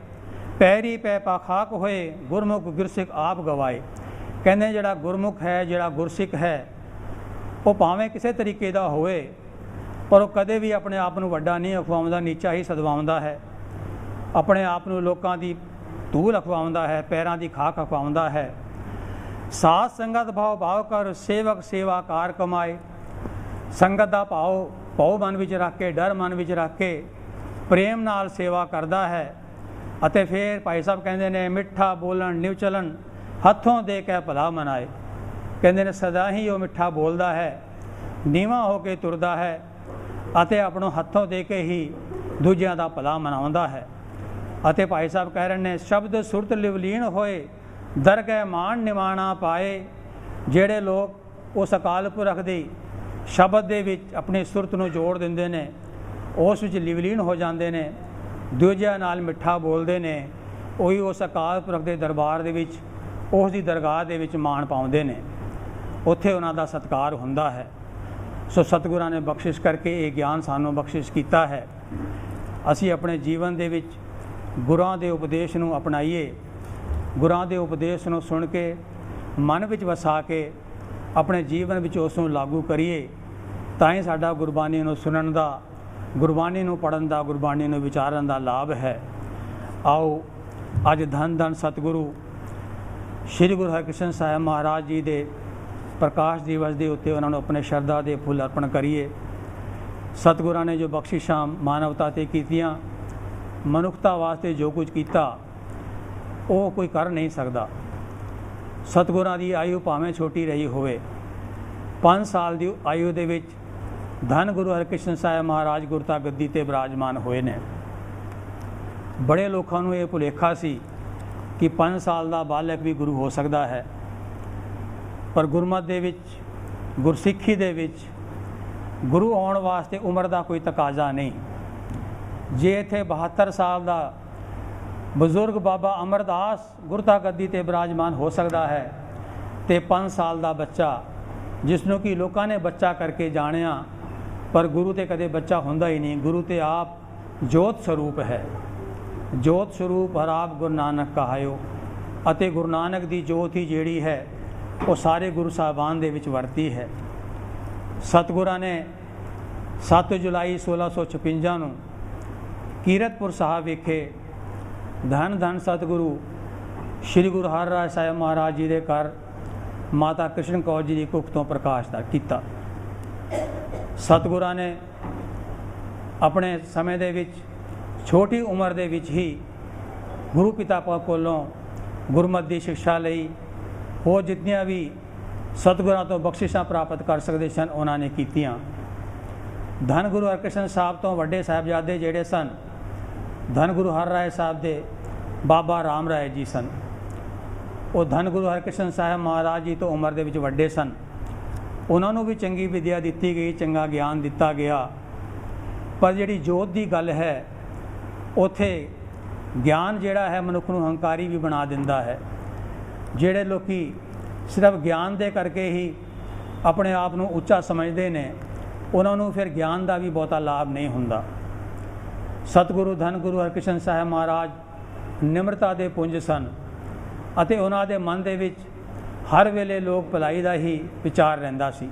ਪੈਰੀ ਪੈ ਪਾਖਾਕ ਹੋਏ, ਗੁਰਮੁਖ ਗੁਰਸਿੱਖ ਆਪ ਗਵਾਏ। ਕਹਿੰਦੇ ਜਿਹੜਾ ਗੁਰਮੁਖ ਹੈ, ਜਿਹੜਾ ਗੁਰਸਿੱਖ ਹੈ, ਉਹ ਭਾਵੇਂ ਕਿਸੇ ਤਰੀਕੇ ਦਾ ਹੋਵੇ, ਪਰ ਉਹ ਕਦੇ ਵੀ ਆਪਣੇ ਆਪ ਨੂੰ ਵੱਡਾ ਨਹੀਂ ਅਖਵਾਉਂਦਾ, ਨੀਚਾ ਹੀ ਸਦਵਾਉਂਦਾ ਹੈ। ਆਪਣੇ ਆਪ ਨੂੰ ਲੋਕਾਂ ਦੀ ਧੂਲ ਅਖਵਾਉਂਦਾ ਹੈ, ਪੈਰਾਂ ਦੀ ਖਾਕ ਅਖਵਾਉਂਦਾ ਹੈ। ਸਾਧ ਸੰਗਤ ਭਾਵ ਕਰ, ਸੇਵਕ ਸੇਵਾ ਕਾਰ ਕਮਾਏ। ਸੰਗਤ ਦਾ ਭਾਉ ਮਨ ਵਿੱਚ ਰੱਖ ਕੇ, ਡਰ ਮਨ ਵਿੱਚ ਰੱਖ ਕੇ ਪ੍ਰੇਮ ਨਾਲ ਸੇਵਾ ਕਰਦਾ ਹੈ। ਅਤੇ ਫਿਰ ਭਾਈ ਸਾਹਿਬ ਕਹਿੰਦੇ ਨੇ ਮਿੱਠਾ ਬੋਲਣ ਨਿਵ ਚਲਣ, ਹੱਥੋਂ ਦੇ ਕੇ ਭਲਾ ਮਨਾਏ। ਕਹਿੰਦੇ ਨੇ ਸਦਾ ਹੀ ਉਹ ਮਿੱਠਾ ਬੋਲਦਾ ਹੈ, ਨੀਵਾਂ ਹੋ ਕੇ ਤੁਰਦਾ ਹੈ ਅਤੇ ਆਪਣੋਂ ਹੱਥੋਂ ਦੇ ਕੇ ਹੀ ਦੂਜਿਆਂ ਦਾ ਭਲਾ ਮਨਾਉਂਦਾ ਹੈ। ਅਤੇ ਭਾਈ ਸਾਹਿਬ ਕਹਿ ਰਹੇ ਨੇ ਸ਼ਬਦ ਸੁਰਤ ਲਿਵਲੀਨ ਹੋਏ, ਦਰਗਹਿ ਮਾਣ ਨਿਮਾਣਾ ਪਾਏ। ਜਿਹੜੇ ਲੋਕ ਉਸ ਅਕਾਲ ਪੁਰਖ ਦੀ ਸ਼ਬਦ ਦੇ ਵਿੱਚ ਆਪਣੀ ਸੁਰਤ ਨੂੰ ਜੋੜ ਦਿੰਦੇ ਨੇ, ਉਸ ਵਿੱਚ ਲਿਵਲੀਨ ਹੋ ਜਾਂਦੇ ਨੇ, ਦੂਜਿਆਂ ਨਾਲ ਮਿੱਠਾ ਬੋਲਦੇ ਨੇ, ਉਹੀ ਉਸ ਅਕਾਲ ਪੁਰਖ ਦੇ ਦਰਬਾਰ ਦੇ ਵਿੱਚ, ਉਸ ਦੀ ਦਰਗਾਹ ਦੇ ਵਿੱਚ ਮਾਣ ਪਾਉਂਦੇ ਨੇ, ਉੱਥੇ ਉਹਨਾਂ ਦਾ ਸਤਿਕਾਰ ਹੁੰਦਾ ਹੈ। ਸੋ ਸਤਿਗੁਰਾਂ ਨੇ ਬਖਸ਼ਿਸ਼ ਕਰਕੇ ਇਹ ਗਿਆਨ ਸਾਨੂੰ ਬਖਸ਼ਿਸ਼ ਕੀਤਾ ਹੈ। ਅਸੀਂ ਆਪਣੇ ਜੀਵਨ ਦੇ ਵਿੱਚ ਗੁਰਾਂ ਦੇ ਉਪਦੇਸ਼ ਨੂੰ ਅਪਣਾਈਏ, ਗੁਰਾਂ ਦੇ ਉਪਦੇਸ਼ ਨੂੰ ਸੁਣ ਕੇ ਮਨ ਵਿੱਚ ਵਸਾ ਕੇ ਆਪਣੇ ਜੀਵਨ ਵਿੱਚ ਉਸ ਨੂੰ ਲਾਗੂ ਕਰੀਏ, ਤਾਂ ਹੀ ਸਾਡਾ ਗੁਰਬਾਣੀ ਨੂੰ ਸੁਣਨ ਦਾ, ਗੁਰਬਾਣੀ ਨੂੰ ਪੜ੍ਹਨ ਦਾ, ਗੁਰਬਾਣੀ ਨੂੰ ਵਿਚਾਰਨ ਦਾ ਲਾਭ ਹੈ। ਆਓ ਅੱਜ ਧੰਨ ਧੰਨ ਸਤਿਗੁਰੂ ਸ਼੍ਰੀ ਗੁਰੂ ਹਰਿਕ੍ਰਿਸ਼ਨ ਸਾਹਿਬ ਮਹਾਰਾਜ ਜੀ ਦੇ ਪ੍ਰਕਾਸ਼ ਦਿਵਸ ਦੇ ਉੱਤੇ ਉਹਨਾਂ ਨੂੰ ਆਪਣੇ ਸ਼ਰਧਾ ਦੇ ਫੁੱਲ ਅਰਪਣ ਕਰੀਏ। ਸਤਿਗੁਰਾਂ ਨੇ ਜੋ ਬਖਸ਼ਿਸ਼ਾਂ ਮਾਨਵਤਾ 'ਤੇ ਕੀਤੀਆਂ, ਮਨੁੱਖਤਾ ਵਾਸਤੇ ਜੋ ਕੁਝ ਕੀਤਾ, ਉਹ ਕੋਈ ਕਰ ਨਹੀਂ ਸਕਦਾ। ਸਤਿਗੁਰਾਂ ਦੀ ਆਯੂ ਭਾਵੇਂ ਛੋਟੀ ਰਹੀ ਹੋਵੇ, 5 ਸਾਲ ਦੀ ਆਯੂ ਦੇ ਵਿੱਚ ਧੰਨ ਗੁਰੂ ਹਰਿਕ੍ਰਿਸ਼ਨ ਸਾਹਿਬ ਮਹਾਰਾਜ ਗੁਰਤਾ ਗੱਦੀ 'ਤੇ ਬਿਰਾਜਮਾਨ ਹੋਏ ਨੇ। ਬੜੇ ਲੋਕਾਂ ਨੂੰ ਇਹ ਭੁਲੇਖਾ ਸੀ ਕਿ 5 ਸਾਲ ਦਾ ਬਾਲਕ ਵੀ ਗੁਰੂ ਹੋ ਸਕਦਾ ਹੈ, ਪਰ ਗੁਰਮਤਿ ਦੇ ਵਿੱਚ, ਗੁਰਸਿੱਖੀ ਦੇ ਵਿੱਚ ਗੁਰੂ ਹੋਣ ਵਾਸਤੇ ਉਮਰ ਦਾ ਕੋਈ ਤਕਾਜ਼ਾ ਨਹੀਂ। ਜੇ ਇੱਥੇ 72 ਸਾਲ ਦਾ ਬਜ਼ੁਰਗ ਬਾਬਾ ਅਮਰਦਾਸ ਗੁਰਤਾ ਗੱਦੀ 'ਤੇ ਬਿਰਾਜਮਾਨ ਹੋ ਸਕਦਾ ਹੈ, ਤੇ 5 ਸਾਲ ਦਾ ਬੱਚਾ, ਜਿਸ ਨੂੰ ਕਿ ਲੋਕਾਂ ਨੇ ਬੱਚਾ ਕਰਕੇ ਜਾਣਿਆ, ਪਰ ਗੁਰੂ ਤੇ ਕਦੇ ਬੱਚਾ ਹੁੰਦਾ ਹੀ ਨਹੀਂ। ਗੁਰੂ ਤੇ ਆਪ ਜੋਤ ਸਰੂਪ ਹੈ, ਜੋਤ ਸਰੂਪ ਹਰ ਆਪ ਗੁਰੂ ਨਾਨਕ ਕਹਾਇਓ। ਅਤੇ ਗੁਰੂ ਨਾਨਕ ਦੀ ਜੋਤ ਹੀ ਜਿਹੜੀ ਹੈ ਉਹ ਸਾਰੇ ਗੁਰੂ ਸਾਹਿਬਾਨ ਦੇ ਵਿੱਚ ਵਰਤੀ ਹੈ। ਸਤਿਗੁਰਾਂ ਨੇ 7 ਜੁਲਾਈ 1656 ਨੂੰ ਕੀਰਤਪੁਰ ਸਾਹਿਬ ਵਿਖੇ ਧੰਨ ਧੰਨ ਸਤਿਗੁਰੂ ਸ਼੍ਰੀ ਗੁਰੂ ਹਰਿਰਾਏ ਸਾਹਿਬ ਮਹਾਰਾਜ ਜੀ ਦੇ ਘਰ ਮਾਤਾ ਕ੍ਰਿਸ਼ਨ ਕੌਰ ਜੀ ਦੀ ਕੁੱਖ ਤੋਂ ਪ੍ਰਕਾਸ਼ ਦਾ ਕੀਤਾ। ਸਤਿਗੁਰਾਂ ਨੇ ਆਪਣੇ ਸਮੇਂ ਦੇ ਵਿੱਚ ਛੋਟੀ ਉਮਰ ਦੇ ਵਿੱਚ ਹੀ ਗੁਰੂ ਪਿਤਾ ਕੋਲੋਂ ਗੁਰਮਤਿ ਦੀ ਸਿੱਖਿਆ ਲਈ, ਹੋਰ ਜਿਤਨੀਆਂ ਵੀ ਸਤਿਗੁਰਾਂ ਤੋਂ ਬਖਸ਼ਿਸ਼ਾਂ ਪ੍ਰਾਪਤ ਕਰ ਸਕਦੇ ਸਨ ਉਹਨਾਂ ਨੇ ਕੀਤੀਆਂ। ਧੰਨ ਗੁਰੂ ਹਰਿਕ੍ਰਿਸ਼ਨ ਸਾਹਿਬ ਤੋਂ ਵੱਡੇ ਸਾਹਿਬਜ਼ਾਦੇ ਜਿਹੜੇ ਸਨ, ਧੰਨ ਗੁਰੂ ਹਰਿਰਾਏ ਸਾਹਿਬ ਦੇ ਬਾਬਾ ਰਾਮ ਰਾਏ ਜੀ ਸਨ। ਉਹ ਧੰਨ ਗੁਰੂ ਹਰਿਕ੍ਰਿਸ਼ਨ ਸਾਹਿਬ ਮਹਾਰਾਜ ਜੀ ਤੋਂ ਉਮਰ ਦੇ ਵਿੱਚ ਵੱਡੇ ਸਨ। ਉਹਨਾਂ ਨੂੰ ਵੀ ਚੰਗੀ ਵਿਦਿਆ ਦਿੱਤੀ ਗਈ, ਚੰਗਾ ਗਿਆਨ ਦਿੱਤਾ ਗਿਆ, ਪਰ ਜਿਹੜੀ ਜੋਤ ਦੀ ਗੱਲ ਹੈ ਉੱਥੇ ਗਿਆਨ ਜਿਹੜਾ ਹੈ ਮਨੁੱਖ ਨੂੰ ਹੰਕਾਰੀ ਵੀ ਬਣਾ ਦਿੰਦਾ ਹੈ। ਜਿਹੜੇ ਲੋਕੀ ਸਿਰਫ ਗਿਆਨ ਦੇ ਕਰਕੇ ਹੀ ਆਪਣੇ ਆਪ ਨੂੰ ਉੱਚਾ ਸਮਝਦੇ ਨੇ, ਉਹਨਾਂ ਨੂੰ ਫਿਰ ਗਿਆਨ ਦਾ ਵੀ ਬਹੁਤਾ ਲਾਭ ਨਹੀਂ ਹੁੰਦਾ। ਸਤਿਗੁਰੂ ਧੰਨ ਗੁਰੂ ਹਰਕ੍ਰਿਸ਼ਨ ਸਾਹਿਬ ਮਹਾਰਾਜ ਨਿਮਰਤਾ ਦੇ ਪੁੰਜ ਸਨ ਅਤੇ ਉਹਨਾਂ ਦੇ ਮਨ ਦੇ ਵਿੱਚ ਹਰ ਵੇਲੇ ਲੋਕ ਭਲਾਈ ਦਾ ਹੀ ਵਿਚਾਰ ਰਹਿੰਦਾ ਸੀ।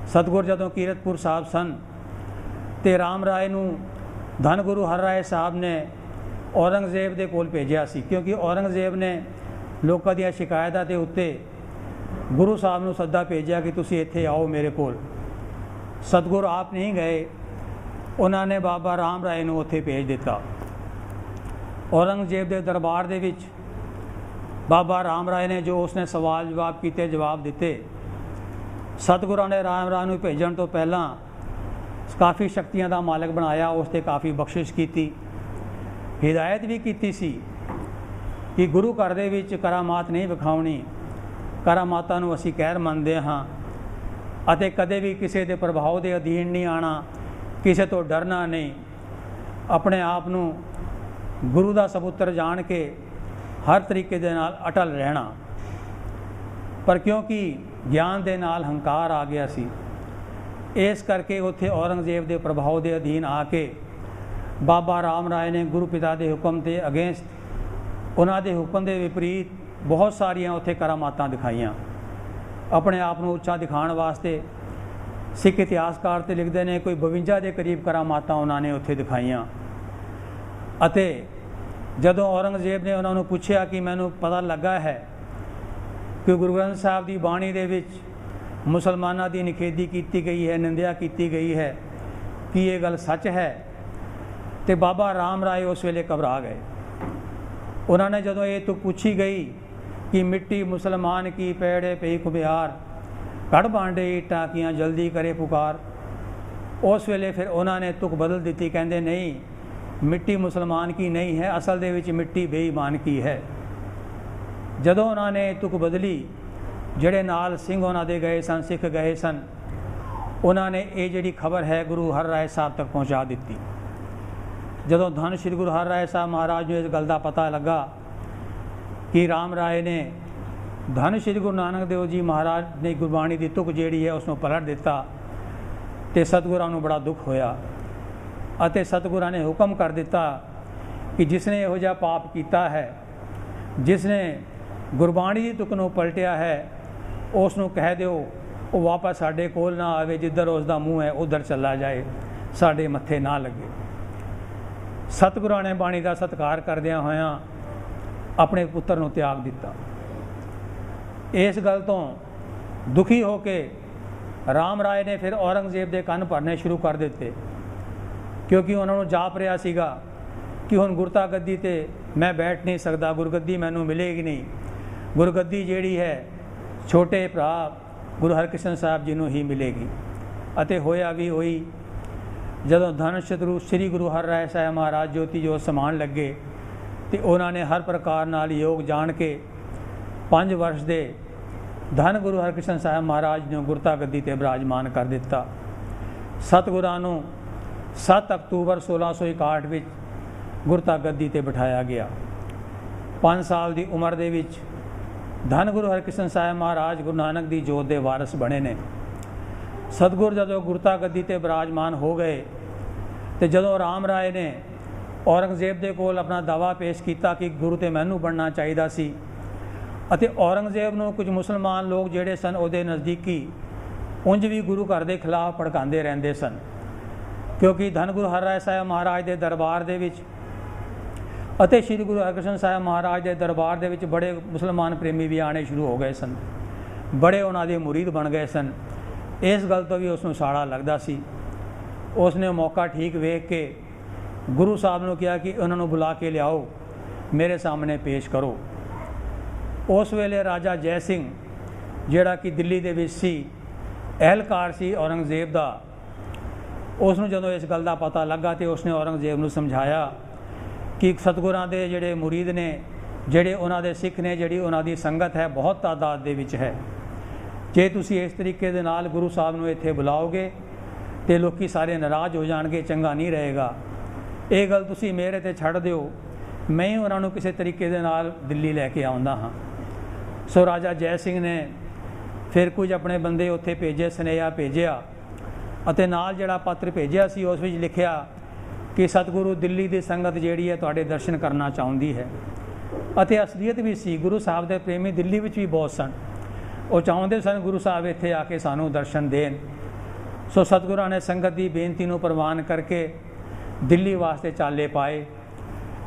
ਸਤਿਗੁਰ ਜਦੋਂ ਕੀਰਤਪੁਰ ਸਾਹਿਬ ਸਨ ਤੇ ਰਾਮ ਰਾਏ ਨੂੰ ਧੰਨ ਗੁਰੂ ਹਰ ਰਾਏ ਸਾਹਿਬ ਨੇ ਔਰੰਗਜ਼ੇਬ ਦੇ ਕੋਲ ਭੇਜਿਆ ਸੀ, ਕਿਉਂਕਿ ਔਰੰਗਜ਼ੇਬ ਨੇ ਲੋਕਾਂ ਦੀਆਂ ਸ਼ਿਕਾਇਤਾਂ ਦੇ ਉੱਤੇ ਗੁਰੂ ਸਾਹਿਬ ਨੂੰ ਸੱਦਾ ਭੇਜਿਆ ਕਿ ਤੁਸੀਂ ਇੱਥੇ ਆਓ ਮੇਰੇ ਕੋਲ। ਸਤਿਗੁਰ ਆਪ ਨਹੀਂ ਗਏ, ਉਹਨਾਂ ਨੇ ਬਾਬਾ ਰਾਮ ਰਾਏ ਨੂੰ ਉੱਥੇ ਭੇਜ ਦਿੱਤਾ। ਔਰੰਗਜ਼ੇਬ ਦੇ ਦਰਬਾਰ ਦੇ ਵਿੱਚ ਬਾਬਾ ਰਾਮ ਰਾਏ ਨੇ ਜੋ ਉਸਨੇ ਸਵਾਲ ਜਵਾਬ ਕੀਤੇ, ਜਵਾਬ ਦਿੱਤੇ। ਸਤਿਗੁਰਾਂ ਨੇ ਰਾਮ ਰਾਏ ਨੂੰ ਭੇਜਣ ਤੋਂ ਪਹਿਲਾਂ ਕਾਫੀ ਸ਼ਕਤੀਆਂ ਦਾ ਮਾਲਕ ਬਣਾਇਆ, ਉਸ 'ਤੇ ਕਾਫੀ ਬਖਸ਼ਿਸ਼ ਕੀਤੀ, ਹਿਦਾਇਤ ਵੀ ਕੀਤੀ ਸੀ ਕਿ ਗੁਰੂ ਘਰ ਦੇ ਵਿੱਚ ਕਰਾਮਾਤ ਨਹੀਂ ਵਿਖਾਉਣੀ, ਕਰਾਮਾਤਾਂ ਨੂੰ ਅਸੀਂ ਕਹਿਰ ਮੰਨਦੇ ਹਾਂ ਅਤੇ ਕਦੇ ਵੀ ਕਿਸੇ ਦੇ ਪ੍ਰਭਾਵ ਦੇ ਅਧੀਨ ਨਹੀਂ ਆਉਣਾ, ਕਿਸੇ ਤੋਂ ਡਰਨਾ ਨਹੀਂ, ਆਪਣੇ ਆਪ ਨੂੰ ਗੁਰੂ ਦਾ ਸਪੁੱਤਰ ਜਾਣ ਕੇ ਹਰ ਤਰੀਕੇ ਦੇ ਨਾਲ ਅਟਲ ਰਹਿਣਾ। ਪਰ ਕਿਉਂਕਿ ਗਿਆਨ ਦੇ ਨਾਲ ਹੰਕਾਰ ਆ ਗਿਆ ਸੀ, ਇਸ ਕਰਕੇ ਉੱਥੇ ਔਰੰਗਜ਼ੇਬ ਦੇ ਪ੍ਰਭਾਵ ਦੇ ਅਧੀਨ ਆ ਕੇ ਬਾਬਾ ਰਾਮ ਰਾਏ ਨੇ ਗੁਰੂ ਪਿਤਾ ਦੇ ਹੁਕਮ ਦੇ ਅਗੇਂਸਟ, ਉਹਨਾਂ ਦੇ ਹੁਕਮ ਦੇ ਵਿਪਰੀਤ ਬਹੁਤ ਸਾਰੀਆਂ ਉੱਥੇ ਕਰਾਮਾਤਾਂ ਦਿਖਾਈਆਂ। ਆਪਣੇ ਆਪ ਨੂੰ ਉੱਚਾ ਦਿਖਾਉਣ ਵਾਸਤੇ ਸਿੱਖ ਇਤਿਹਾਸਕਾਰ ਤੇ ਲਿਖਦੇ ਨੇ ਕੋਈ 52 ਦੇ ਕਰੀਬ ਕਰਾਮਾਤਾਂ ਉਹਨਾਂ ਨੇ ਉੱਥੇ ਦਿਖਾਈਆਂ। ਅਤੇ ਜਦੋਂ ਔਰੰਗਜ਼ੇਬ ਨੇ ਉਹਨਾਂ ਨੂੰ ਪੁੱਛਿਆ ਕਿ ਮੈਨੂੰ ਪਤਾ ਲੱਗਾ ਹੈ ਕਿ ਗੁਰੂ ਗ੍ਰੰਥ ਸਾਹਿਬ ਦੀ ਬਾਣੀ ਦੇ ਵਿੱਚ ਮੁਸਲਮਾਨਾਂ ਦੀ ਨਿਖੇਧੀ ਕੀਤੀ ਗਈ ਹੈ, ਨਿੰਦਿਆ ਕੀਤੀ ਗਈ ਹੈ, ਕੀ ਇਹ ਗੱਲ ਸੱਚ ਹੈ? ਤੇ ਬਾਬਾ ਰਾਮ ਰਾਏ ਉਸ ਵੇਲੇ ਘਬਰਾ ਗਏ। ਉਹਨਾਂ ਨੇ ਜਦੋਂ ਇਹ ਤੋਂ ਪੁੱਛੀ ਗਈ ਕਿ ਮਿੱਟੀ ਮੁਸਲਮਾਨ ਕੀ ਪੈੜੇ ਪਈ ਖੁਬਿਆਰ, ਕੱਢ ਬਾਂਡੇ ਇੱਟਾਂ ਕੀਆਂ ਜਲਦੀ ਕਰੇ ਪੁਕਾਰ, ਉਸ ਵੇਲੇ ਫਿਰ ਉਹਨਾਂ ਨੇ ਤੁਕ ਬਦਲ ਦਿੱਤੀ, ਕਹਿੰਦੇ ਨਹੀਂ, ਮਿੱਟੀ ਮੁਸਲਮਾਨ ਕੀ ਨਹੀਂ ਹੈ, ਅਸਲ ਦੇ ਵਿੱਚ ਮਿੱਟੀ ਬੇਈਮਾਨ ਕੀ ਹੈ। ਜਦੋਂ ਉਹਨਾਂ ਨੇ ਤੁਕ ਬਦਲੀ, ਜਿਹੜੇ ਨਾਲ ਸਿੰਘ ਉਹਨਾਂ ਦੇ ਗਏ ਸਨ, ਸਿੱਖ ਗਏ ਸਨ, ਉਹਨਾਂ ਨੇ ਇਹ ਜਿਹੜੀ ਖਬਰ ਹੈ ਗੁਰੂ ਹਰ ਰਾਏ ਸਾਹਿਬ ਤੱਕ ਪਹੁੰਚਾ ਦਿੱਤੀ। ਜਦੋਂ ਧੰਨ ਸ਼੍ਰੀ ਗੁਰੂ ਹਰ ਰਾਏ ਸਾਹਿਬ ਮਹਾਰਾਜ ਨੂੰ ਇਸ ਗੱਲ ਦਾ ਪਤਾ ਲੱਗਾ ਕਿ ਰਾਮ ਰਾਏ ਨੇ ਧੰਨ ਸ਼੍ਰੀ ਗੁਰੂ ਨਾਨਕ ਦੇਵ ਜੀ ਮਹਾਰਾਜ ਨੇ ਗੁਰਬਾਣੀ ਦੀ ਤੁਕ ਜਿਹੜੀ ਹੈ ਉਸ ਨੂੰ ਪਲਟ ਦਿੱਤਾ, ਤੇ ਸਤਿਗੁਰਾਂ ਨੂੰ ਬੜਾ ਦੁੱਖ ਹੋਇਆ ਅਤੇ ਸਤਿਗੁਰਾਂ ਨੇ ਹੁਕਮ ਕਰ ਦਿੱਤਾ ਕਿ ਜਿਸ ਨੇ ਇਹੋ ਜਿਹਾ ਪਾਪ ਕੀਤਾ ਹੈ, ਜਿਸ ਨੇ ਗੁਰਬਾਣੀ ਦੀ ਤੁਕ ਨੂੰ ਪਲਟਿਆ ਹੈ, ਉਸ ਨੂੰ ਕਹਿ ਦਿਓ ਉਹ ਵਾਪਸ ਸਾਡੇ ਕੋਲ ਨਾ ਆਵੇ, ਜਿੱਧਰ ਉਸ ਦਾ ਮੂੰਹ ਹੈ ਉੱਧਰ ਚਲਾ ਜਾਏ, ਸਾਡੇ ਮੱਥੇ ਨਾ ਲੱਗੇ। ਸਤਿਗੁਰਾਂ ਨੇ ਬਾਣੀ ਦਾ ਸਤਿਕਾਰ ਕਰਦਿਆਂ ਹੋਇਆਂ ਆਪਣੇ ਪੁੱਤਰ ਨੂੰ ਤਿਆਗ ਦਿੱਤਾ। ਇਸ ਗੱਲ ਤੋਂ ਦੁਖੀ ਹੋ ਕੇ ਰਾਮ ਰਾਏ ਨੇ ਫਿਰ ਔਰੰਗਜ਼ੇਬ ਦੇ ਕੰਨ ਭਰਨੇ ਸ਼ੁਰੂ ਕਰ ਦਿੱਤੇ, ਕਿਉਂਕਿ ਉਹਨਾਂ ਨੂੰ ਜਾਪ ਰਿਹਾ ਸੀਗਾ ਕਿ ਹੁਣ ਗੁਰਤਾ ਗੱਦੀ 'ਤੇ ਮੈਂ ਬੈਠ ਨਹੀਂ ਸਕਦਾ, ਗੁਰਗੱਦੀ ਮੈਨੂੰ ਮਿਲੇਗੀ ਨਹੀਂ, ਗੁਰਗੱਦੀ ਜਿਹੜੀ ਹੈ ਛੋਟੇ ਭਰਾ ਗੁਰੂ ਹਰਕ੍ਰਿਸ਼ਨ ਸਾਹਿਬ ਜੀ ਨੂੰ ਹੀ ਮਿਲੇਗੀ। ਅਤੇ ਹੋਇਆ ਵੀ ਉਹੀ। ਜਦੋਂ ਧੰਨ ਸ਼੍ਰੀ ਗੁਰੂ ਹਰ ਰਾਏ ਸਾਹਿਬ ਮਹਾਰਾਜ ਜੋਤੀ ਜੋਤ ਸਮਾਉਣ ਲੱਗੇ ਤੇ ਉਹਨਾਂ ਨੇ ਹਰ ਪ੍ਰਕਾਰ ਨਾਲ ਯੋਗ ਜਾਣ ਕੇ 5 ਵਰਸ਼ ਦੇ ਧੰਨ ਗੁਰੂ ਹਰਕ੍ਰਿਸ਼ਨ ਸਾਹਿਬ ਮਹਾਰਾਜ ਨੂੰ ਗੁਰਤਾ ਗੱਦੀ 'ਤੇ ਬਿਰਾਜਮਾਨ ਕਰ ਦਿੱਤਾ। ਸਤਿਗੁਰਾਂ ਨੂੰ 7 ਅਕਤੂਬਰ 1661 ਵਿੱਚ ਗੁਰਤਾ ਗੱਦੀ 'ਤੇ ਬਿਠਾਇਆ ਗਿਆ। 5 ਸਾਲ ਦੀ ਉਮਰ ਦੇ ਵਿੱਚ ਧੰਨ ਗੁਰੂ ਹਰਕ੍ਰਿਸ਼ਨ ਸਾਹਿਬ ਮਹਾਰਾਜ ਗੁਰੂ ਨਾਨਕ ਦੀ ਜੋਤ ਦੇ ਵਾਰਸ ਬਣੇ ਨੇ। ਸਤਿਗੁਰ ਜਦੋਂ ਗੁਰਤਾ ਗੱਦੀ 'ਤੇ ਬਿਰਾਜਮਾਨ ਹੋ ਗਏ ਤੇ ਜਦੋਂ ਰਾਮ ਰਾਏ ਨੇ ਔਰੰਗਜ਼ੇਬ ਦੇ ਕੋਲ ਆਪਣਾ ਦਾਵਾ ਪੇਸ਼ ਕੀਤਾ ਕਿ ਗੁਰੂ ਤੇ ਮੈਨੂੰ ਬਣਨਾ ਚਾਹੀਦਾ ਸੀ, ਅਤੇ ਔਰੰਗਜ਼ੇਬ ਨੂੰ ਕੁਝ ਮੁਸਲਮਾਨ ਲੋਕ ਜਿਹੜੇ ਸਨ ਉਹਦੇ ਨਜ਼ਦੀਕੀ ਉਂਝ ਵੀ ਗੁਰੂ ਘਰ ਦੇ ਖਿਲਾਫ ਭੜਕਾਉਂਦੇ ਰਹਿੰਦੇ ਸਨ, ਕਿਉਂਕਿ ਧੰਨ ਗੁਰੂ ਹਰ ਰਾਏ ਸਾਹਿਬ ਮਹਾਰਾਜ ਦੇ ਦਰਬਾਰ ਦੇ ਵਿੱਚ ਅਤੇ ਸ਼੍ਰੀ ਗੁਰੂ ਹਰਕ੍ਰਿਸ਼ਨ ਸਾਹਿਬ ਮਹਾਰਾਜ ਦੇ ਦਰਬਾਰ ਦੇ ਵਿੱਚ ਬੜੇ ਮੁਸਲਮਾਨ ਪ੍ਰੇਮੀ ਵੀ ਆਉਣੇ ਸ਼ੁਰੂ ਹੋ ਗਏ ਸਨ, ਬੜੇ ਉਹਨਾਂ ਦੇ ਮੁਰੀਦ ਬਣ ਗਏ ਸਨ। ਇਸ ਗੱਲ ਤੋਂ ਵੀ ਉਸ ਨੂੰ ਸਾੜਾ ਲੱਗਦਾ ਸੀ। ਉਸ ਨੇ ਮੌਕਾ ਠੀਕ ਵੇਖ ਕੇ ਗੁਰੂ ਸਾਹਿਬ ਨੂੰ ਕਿਹਾ ਕਿ ਉਹਨਾਂ ਨੂੰ ਬੁਲਾ ਕੇ ਲਿਆਓ, ਮੇਰੇ ਸਾਹਮਣੇ ਪੇਸ਼ ਕਰੋ। ਉਸ ਵੇਲੇ ਰਾਜਾ ਜੈ ਸਿੰਘ, ਜਿਹੜਾ ਕਿ ਦਿੱਲੀ ਦੇ ਵਿੱਚ ਸੀ, ਅਹਿਲਕਾਰ ਸੀ ਔਰੰਗਜ਼ੇਬ ਦਾ, ਉਸ ਨੂੰ ਜਦੋਂ ਇਸ ਗੱਲ ਦਾ ਪਤਾ ਲੱਗਾ ਤੇ ਉਸਨੇ ਔਰੰਗਜ਼ੇਬ ਨੂੰ ਸਮਝਾਇਆ ਕਿ ਸਤਿਗੁਰਾਂ ਦੇ ਜਿਹੜੇ ਮੁਰੀਦ ਨੇ, ਜਿਹੜੇ ਉਹਨਾਂ ਦੇ ਸਿੱਖ ਨੇ, ਜਿਹੜੀ ਉਹਨਾਂ ਦੀ ਸੰਗਤ ਹੈ ਬਹੁਤ ਤਾਦਾਦ ਦੇ ਵਿੱਚ ਹੈ, ਜੇ ਤੁਸੀਂ ਇਸ ਤਰੀਕੇ ਦੇ ਨਾਲ ਗੁਰੂ ਸਾਹਿਬ ਨੂੰ ਇੱਥੇ ਬੁਲਾਓਗੇ ਤੇ ਲੋਕੀ ਸਾਰੇ ਨਾਰਾਜ਼ ਹੋ ਜਾਣਗੇ, ਚੰਗਾ ਨਹੀਂ ਰਹੇਗਾ। ਇਹ ਗੱਲ ਤੁਸੀਂ ਮੇਰੇ 'ਤੇ ਛੱਡ ਦਿਓ, ਮੈਂ ਹੀ ਉਹਨਾਂ ਨੂੰ ਕਿਸੇ ਤਰੀਕੇ ਦੇ ਨਾਲ ਦਿੱਲੀ ਲੈ ਕੇ ਆਉਂਦਾ ਹਾਂ। ਸੋ ਰਾਜਾ ਜੈ ਸਿੰਘ ਨੇ ਫਿਰ ਕੁਝ ਆਪਣੇ ਬੰਦੇ ਉੱਥੇ ਭੇਜੇ, ਸੁਨੇਹਾ ਭੇਜਿਆ ਅਤੇ ਨਾਲ ਜਿਹੜਾ ਪੱਤਰ ਭੇਜਿਆ ਸੀ ਉਸ ਵਿੱਚ ਲਿਖਿਆ ਕਿ ਸਤਿਗੁਰੂ ਦਿੱਲੀ ਦੀ ਸੰਗਤ ਜਿਹੜੀ ਹੈ ਤੁਹਾਡੇ ਦਰਸ਼ਨ ਕਰਨਾ ਚਾਹੁੰਦੀ ਹੈ। ਅਤੇ ਅਸਲੀਅਤ ਵੀ ਸੀ, ਗੁਰੂ ਸਾਹਿਬ ਦੇ ਪ੍ਰੇਮੀ ਦਿੱਲੀ ਵਿੱਚ ਵੀ ਬਹੁਤ ਸਨ। ਉਹ ਚਾਹੁੰਦੇ ਸਨ ਗੁਰੂ ਸਾਹਿਬ ਇੱਥੇ ਆ ਕੇ ਸਾਨੂੰ ਦਰਸ਼ਨ ਦੇਣ। ਸੋ ਸਤਿਗੁਰਾਂ ਨੇ ਸੰਗਤ ਦੀ ਬੇਨਤੀ ਨੂੰ ਪ੍ਰਵਾਨ ਕਰਕੇ ਦਿੱਲੀ ਵਾਸਤੇ ਚਾਲੇ ਪਾਏ।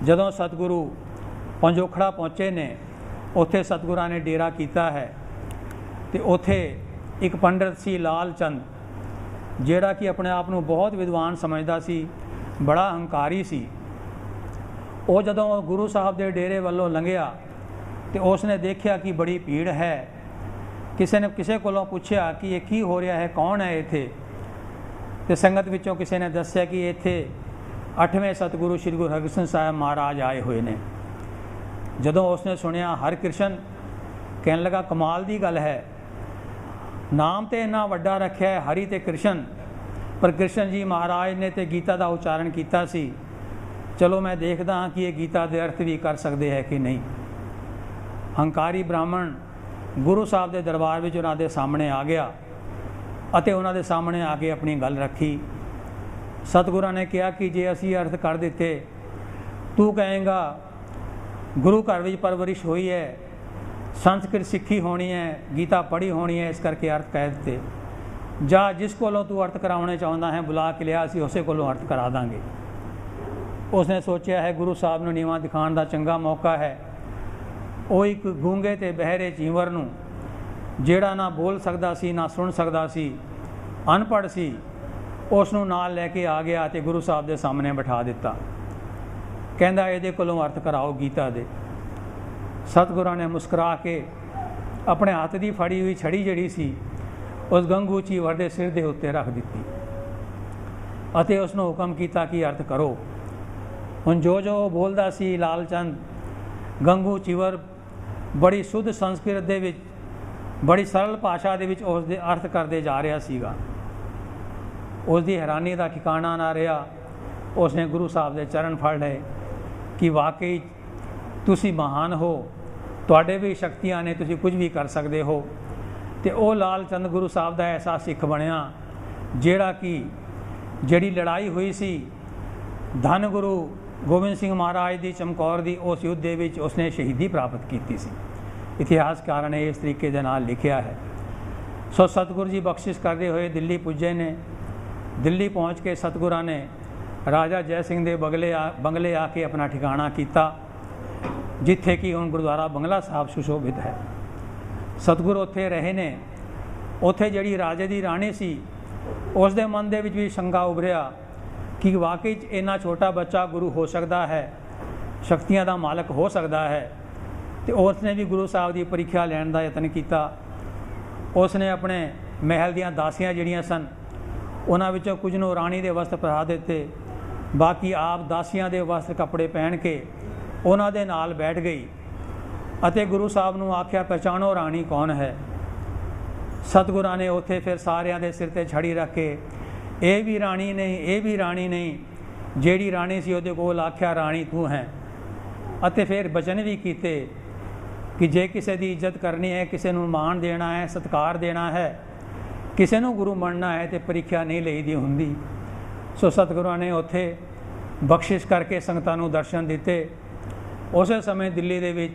ਜਦੋਂ ਸਤਿਗੁਰੂ ਪੰਜੋਖੜਾ ਪਹੁੰਚੇ ਨੇ, ਉੱਥੇ ਸਤਿਗੁਰਾਂ ਨੇ ਡੇਰਾ ਕੀਤਾ ਹੈ। ਅਤੇ ਉੱਥੇ ਇੱਕ ਪੰਡਤ ਸੀ ਲਾਲ ਚੰਦ, ਜਿਹੜਾ ਕਿ ਆਪਣੇ ਆਪ ਨੂੰ ਬਹੁਤ ਵਿਦਵਾਨ ਸਮਝਦਾ ਸੀ, ਬੜਾ ਹੰਕਾਰੀ ਸੀ। ਉਹ ਜਦੋਂ ਗੁਰੂ ਸਾਹਿਬ ਦੇ ਡੇਰੇ ਵੱਲੋਂ ਲੰਘਿਆ ਤੇ ਉਸ ਨੇ ਦੇਖਿਆ ਕਿ ਬੜੀ ਭੀੜ ਹੈ। ਕਿਸੇ ਕੋਲੋਂ ਪੁੱਛਿਆ ਕਿ ਇਹ ਕੀ ਹੋ ਰਿਹਾ ਹੈ, ਕੌਣ ਹੈ ਇੱਥੇ? ਤੇ ਸੰਗਤ ਵਿੱਚੋਂ ਕਿਸੇ ਨੇ ਦੱਸਿਆ ਕਿ ਇੱਥੇ 8ਵੇਂ ਸਤਿਗੁਰੂ ਸ਼੍ਰੀ ਗੁਰੂ ਹਰਕ੍ਰਿਸ਼ਨ ਸਾਹਿਬ ਮਹਾਰਾਜ ਆਏ ਹੋਏ ਨੇ। ਜਦੋਂ ਉਸਨੇ ਸੁਣਿਆ ਹਰਿਕ੍ਰਿਸ਼ਨ, ਕਹਿਣ ਲੱਗਾ ਕਮਾਲ ਦੀ ਗੱਲ ਹੈ, ਨਾਮ ਤੇ ਇੰਨਾ ਵੱਡਾ ਰੱਖਿਆ ਹੈ ਹਰੀ ਤੇ ਕ੍ਰਿਸ਼ਨ, ਪਰ ਕ੍ਰਿਸ਼ਨ ਜੀ ਮਹਾਰਾਜ ਨੇ ਤੇ ਗੀਤਾ ਦਾ ਉਚਾਰਨ ਕੀਤਾ ਸੀ। ਚਲੋ ਮੈਂ ਦੇਖਦਾ ਹਾਂ ਕਿ ਇਹ ਗੀਤਾ ਦੇ ਅਰਥ ਵੀ ਕਰ ਸਕਦੇ ਹੈ ਕਿ ਨਹੀਂ। ਹੰਕਾਰੀ ਬ੍ਰਾਹਮਣ ਗੁਰੂ ਸਾਹਿਬ ਦੇ ਦਰਬਾਰ ਵਿੱਚ ਉਹਨਾਂ ਦੇ ਸਾਹਮਣੇ ਆ ਗਿਆ ਅਤੇ ਉਹਨਾਂ ਦੇ ਸਾਹਮਣੇ ਆ ਕੇ ਆਪਣੀ ਗੱਲ ਰੱਖੀ। ਸਤਿਗੁਰਾਂ ਨੇ ਕਿਹਾ ਕਿ ਜੇ ਅਸੀਂ ਅਰਥ ਕਰ ਦਿੱਤੇ, ਤੂੰ ਕਹੇਂਗਾ ਗੁਰੂ ਘਰ ਵਿੱਚ ਪਰਵਰਿਸ਼ ਹੋਈ ਹੈ, ਸੰਸਕ੍ਰਿਤ ਸਿੱਖੀ ਹੋਣੀ ਹੈ, ਗੀਤਾ ਪੜ੍ਹੀ ਹੋਣੀ ਹੈ, ਇਸ ਕਰਕੇ ਅਰਥ ਕਹਿ ਦਿੱਤੇ। ਜਾਂ ਜਿਸ ਕੋਲੋਂ ਤੂੰ ਅਰਥ ਕਰਾਉਣੇ ਚਾਹੁੰਦਾ ਹੈ ਬੁਲਾ ਕੇ ਲਿਆ, ਅਸੀਂ ਉਸੇ ਕੋਲੋਂ ਅਰਥ ਕਰਾ ਦਾਂਗੇ। ਉਸਨੇ ਸੋਚਿਆ ਹੈ ਗੁਰੂ ਸਾਹਿਬ ਨੂੰ ਨੀਵਾਂ ਦਿਖਾਉਣ ਦਾ ਚੰਗਾ ਮੌਕਾ ਹੈ। ਉਹ ਇੱਕ ਗੂੰਗੇ ਤੇ ਬਹਿਰੇ ਚੀਵਰ ਨੂੰ, ਜਿਹੜਾ ਨਾ ਬੋਲ ਸਕਦਾ ਸੀ ਨਾ ਸੁਣ ਸਕਦਾ ਸੀ, ਅਨਪੜ੍ਹ ਸੀ, ਉਸ ਨੂੰ ਨਾਲ ਲੈ ਕੇ ਆ ਗਿਆ ਅਤੇ ਗੁਰੂ ਸਾਹਿਬ ਦੇ ਸਾਹਮਣੇ ਬਿਠਾ ਦਿੱਤਾ। ਕਹਿੰਦਾ ਇਹਦੇ ਕੋਲੋਂ ਅਰਥ ਕਰਾਓ ਗੀਤਾ ਦੇ। ਸਤਿਗੁਰਾਂ ਨੇ ਮੁਸਕਰਾ ਕੇ ਆਪਣੇ ਹੱਥ ਦੀ ਫੜੀ ਹੋਈ ਛੜੀ ਜਿਹੜੀ ਸੀ ਉਸ ਗੰਗੂ ਚੀਵਰ ਦੇ ਸਿਰ ਦੇ ਉੱਤੇ ਰੱਖ ਦਿੱਤੀ ਅਤੇ ਉਸ ਨੂੰ ਹੁਕਮ ਕੀਤਾ ਕਿ ਅਰਥ ਕਰੋ। ਹੁਣ ਜੋ ਉਹ ਬੋਲਦਾ ਸੀ, ਲਾਲ ਚੰਦ ਗੰਗੂ ਚੀਵਰ ਬੜੀ ਸ਼ੁੱਧ ਸੰਸਕ੍ਰਿਤ ਦੇ ਵਿੱਚ, ਬੜੀ ਸਰਲ ਭਾਸ਼ਾ ਦੇ ਵਿੱਚ ਉਸ ਦੇ ਅਰਥ ਕਰਦੇ ਜਾ ਰਿਹਾ ਸੀਗਾ। ਉਸ ਦੀ ਹੈਰਾਨੀ ਦਾ ਠਿਕਾਣਾ ਨਾ ਰਿਹਾ। ਉਸਨੇ ਗੁਰੂ ਸਾਹਿਬ ਦੇ ਚਰਨ ਫੜ ਲਏ ਕਿ ਵਾਕਈ ਤੁਸੀਂ ਮਹਾਨ ਹੋ, ਤੁਹਾਡੇ ਵੀ ਸ਼ਕਤੀਆਂ ਨੇ, ਤੁਸੀਂ ਕੁਝ ਵੀ ਕਰ ਸਕਦੇ ਹੋ। ਅਤੇ ਉਹ ਲਾਲ ਚੰਦ ਗੁਰੂ ਸਾਹਿਬ ਦਾ ਐਸਾ ਸਿੱਖ ਬਣਿਆ, ਜਿਹੜਾ ਕਿ ਜਿਹੜੀ ਲੜਾਈ ਹੋਈ ਸੀ ਧੰਨ ਗੁਰੂ ਗੋਬਿੰਦ ਸਿੰਘ ਮਹਾਰਾਜ ਦੀ ਚਮਕੌਰ ਦੀ, ਉਸ ਯੁੱਧ ਦੇ ਵਿੱਚ ਉਸਨੇ ਸ਼ਹੀਦੀ ਪ੍ਰਾਪਤ ਕੀਤੀ ਸੀ। ਇਤਿਹਾਸਕਾਰਾਂ ਨੇ ਇਸ ਤਰੀਕੇ ਦੇ ਨਾਲ ਲਿਖਿਆ ਹੈ। ਸੋ ਸਤਿਗੁਰੂ ਜੀ ਬਖਸ਼ਿਸ਼ ਕਰਦੇ ਹੋਏ ਦਿੱਲੀ ਪੁੱਜੇ ਨੇ। ਦਿੱਲੀ ਪਹੁੰਚ ਕੇ ਸਤਿਗੁਰਾਂ ਨੇ ਰਾਜਾ ਜੈ ਸਿੰਘ ਦੇ ਬੰਗਲੇ ਆ ਕੇ ਆਪਣਾ ਠਿਕਾਣਾ ਕੀਤਾ, ਜਿੱਥੇ ਕਿ ਹੁਣ ਗੁਰਦੁਆਰਾ ਬੰਗਲਾ ਸਾਹਿਬ ਸੁਸ਼ੋਭਿਤ ਹੈ। ਸਤਿਗੁਰੂ ਉੱਥੇ ਰਹੇ ਨੇ। ਉੱਥੇ ਜਿਹੜੀ ਰਾਜੇ ਦੀ ਰਾਣੀ ਸੀ, ਉਸ ਦੇ ਮਨ ਦੇ ਵਿੱਚ ਵੀ ਸ਼ੰਕਾ ਉਭਰਿਆ ਕਿ ਵਾਕਈ 'ਚ ਇੰਨਾ ਛੋਟਾ ਬੱਚਾ ਗੁਰੂ ਹੋ ਸਕਦਾ ਹੈ, ਸ਼ਕਤੀਆਂ ਦਾ ਮਾਲਕ ਹੋ ਸਕਦਾ ਹੈ। ਅਤੇ ਉਸ ਨੇ ਵੀ ਗੁਰੂ ਸਾਹਿਬ ਦੀ ਪ੍ਰੀਖਿਆ ਲੈਣ ਦਾ ਯਤਨ ਕੀਤਾ। ਉਸ ਨੇ ਆਪਣੇ ਮਹਿਲ ਦੀਆਂ ਦਾਸੀਆਂ ਜਿਹੜੀਆਂ ਸਨ, ਉਹਨਾਂ ਵਿੱਚੋਂ ਕੁਝ ਨੂੰ ਰਾਣੀ ਦੇ ਵਸਤਰ ਪਹਿਰਾ ਦਿੱਤੇ, ਬਾਕੀ ਆਪ ਦਾਸੀਆਂ ਦੇ ਵਸਤਰ ਕੱਪੜੇ ਪਹਿਨ ਕੇ ਉਹਨਾਂ ਦੇ ਨਾਲ ਬੈਠ ਗਈ ਅਤੇ ਗੁਰੂ ਸਾਹਿਬ ਨੂੰ ਆਖਿਆ, ਪਹਿਚਾਣੋ ਰਾਣੀ ਕੌਣ ਹੈ। ਸਤਿਗੁਰਾਂ ਨੇ ਉੱਥੇ ਫਿਰ ਸਾਰਿਆਂ ਦੇ ਸਿਰ 'ਤੇ ਛੜੀ ਰੱਖ ਕੇ, ਇਹ ਵੀ ਰਾਣੀ ਨਹੀਂ, ਇਹ ਵੀ ਰਾਣੀ ਨਹੀਂ। ਜਿਹੜੀ ਰਾਣੀ ਸੀ ਉਹਦੇ ਕੋਲ ਆਖਿਆ, ਰਾਣੀ ਤੂੰ ਹੈ। ਅਤੇ ਫਿਰ ਬਚਨ ਵੀ ਕੀਤੇ ਕਿ ਜੇ ਕਿਸੇ ਦੀ ਇੱਜ਼ਤ ਕਰਨੀ ਹੈ, ਕਿਸੇ ਨੂੰ ਮਾਣ ਦੇਣਾ ਹੈ, ਸਤਿਕਾਰ ਦੇਣਾ ਹੈ, ਕਿਸੇ ਨੂੰ ਗੁਰੂ ਮੰਨਣਾ ਹੈ, ਤੇ ਪ੍ਰੀਖਿਆ ਨਹੀਂ ਲਈਦੀ ਹੁੰਦੀ। ਸੋ ਸਤਿਗੁਰਾਂ ਨੇ ਉੱਥੇ ਬਖਸ਼ਿਸ਼ ਕਰਕੇ ਸੰਗਤਾਂ ਨੂੰ ਦਰਸ਼ਨ ਦਿੱਤੇ। ਉਸੇ ਸਮੇਂ ਦਿੱਲੀ ਦੇ ਵਿੱਚ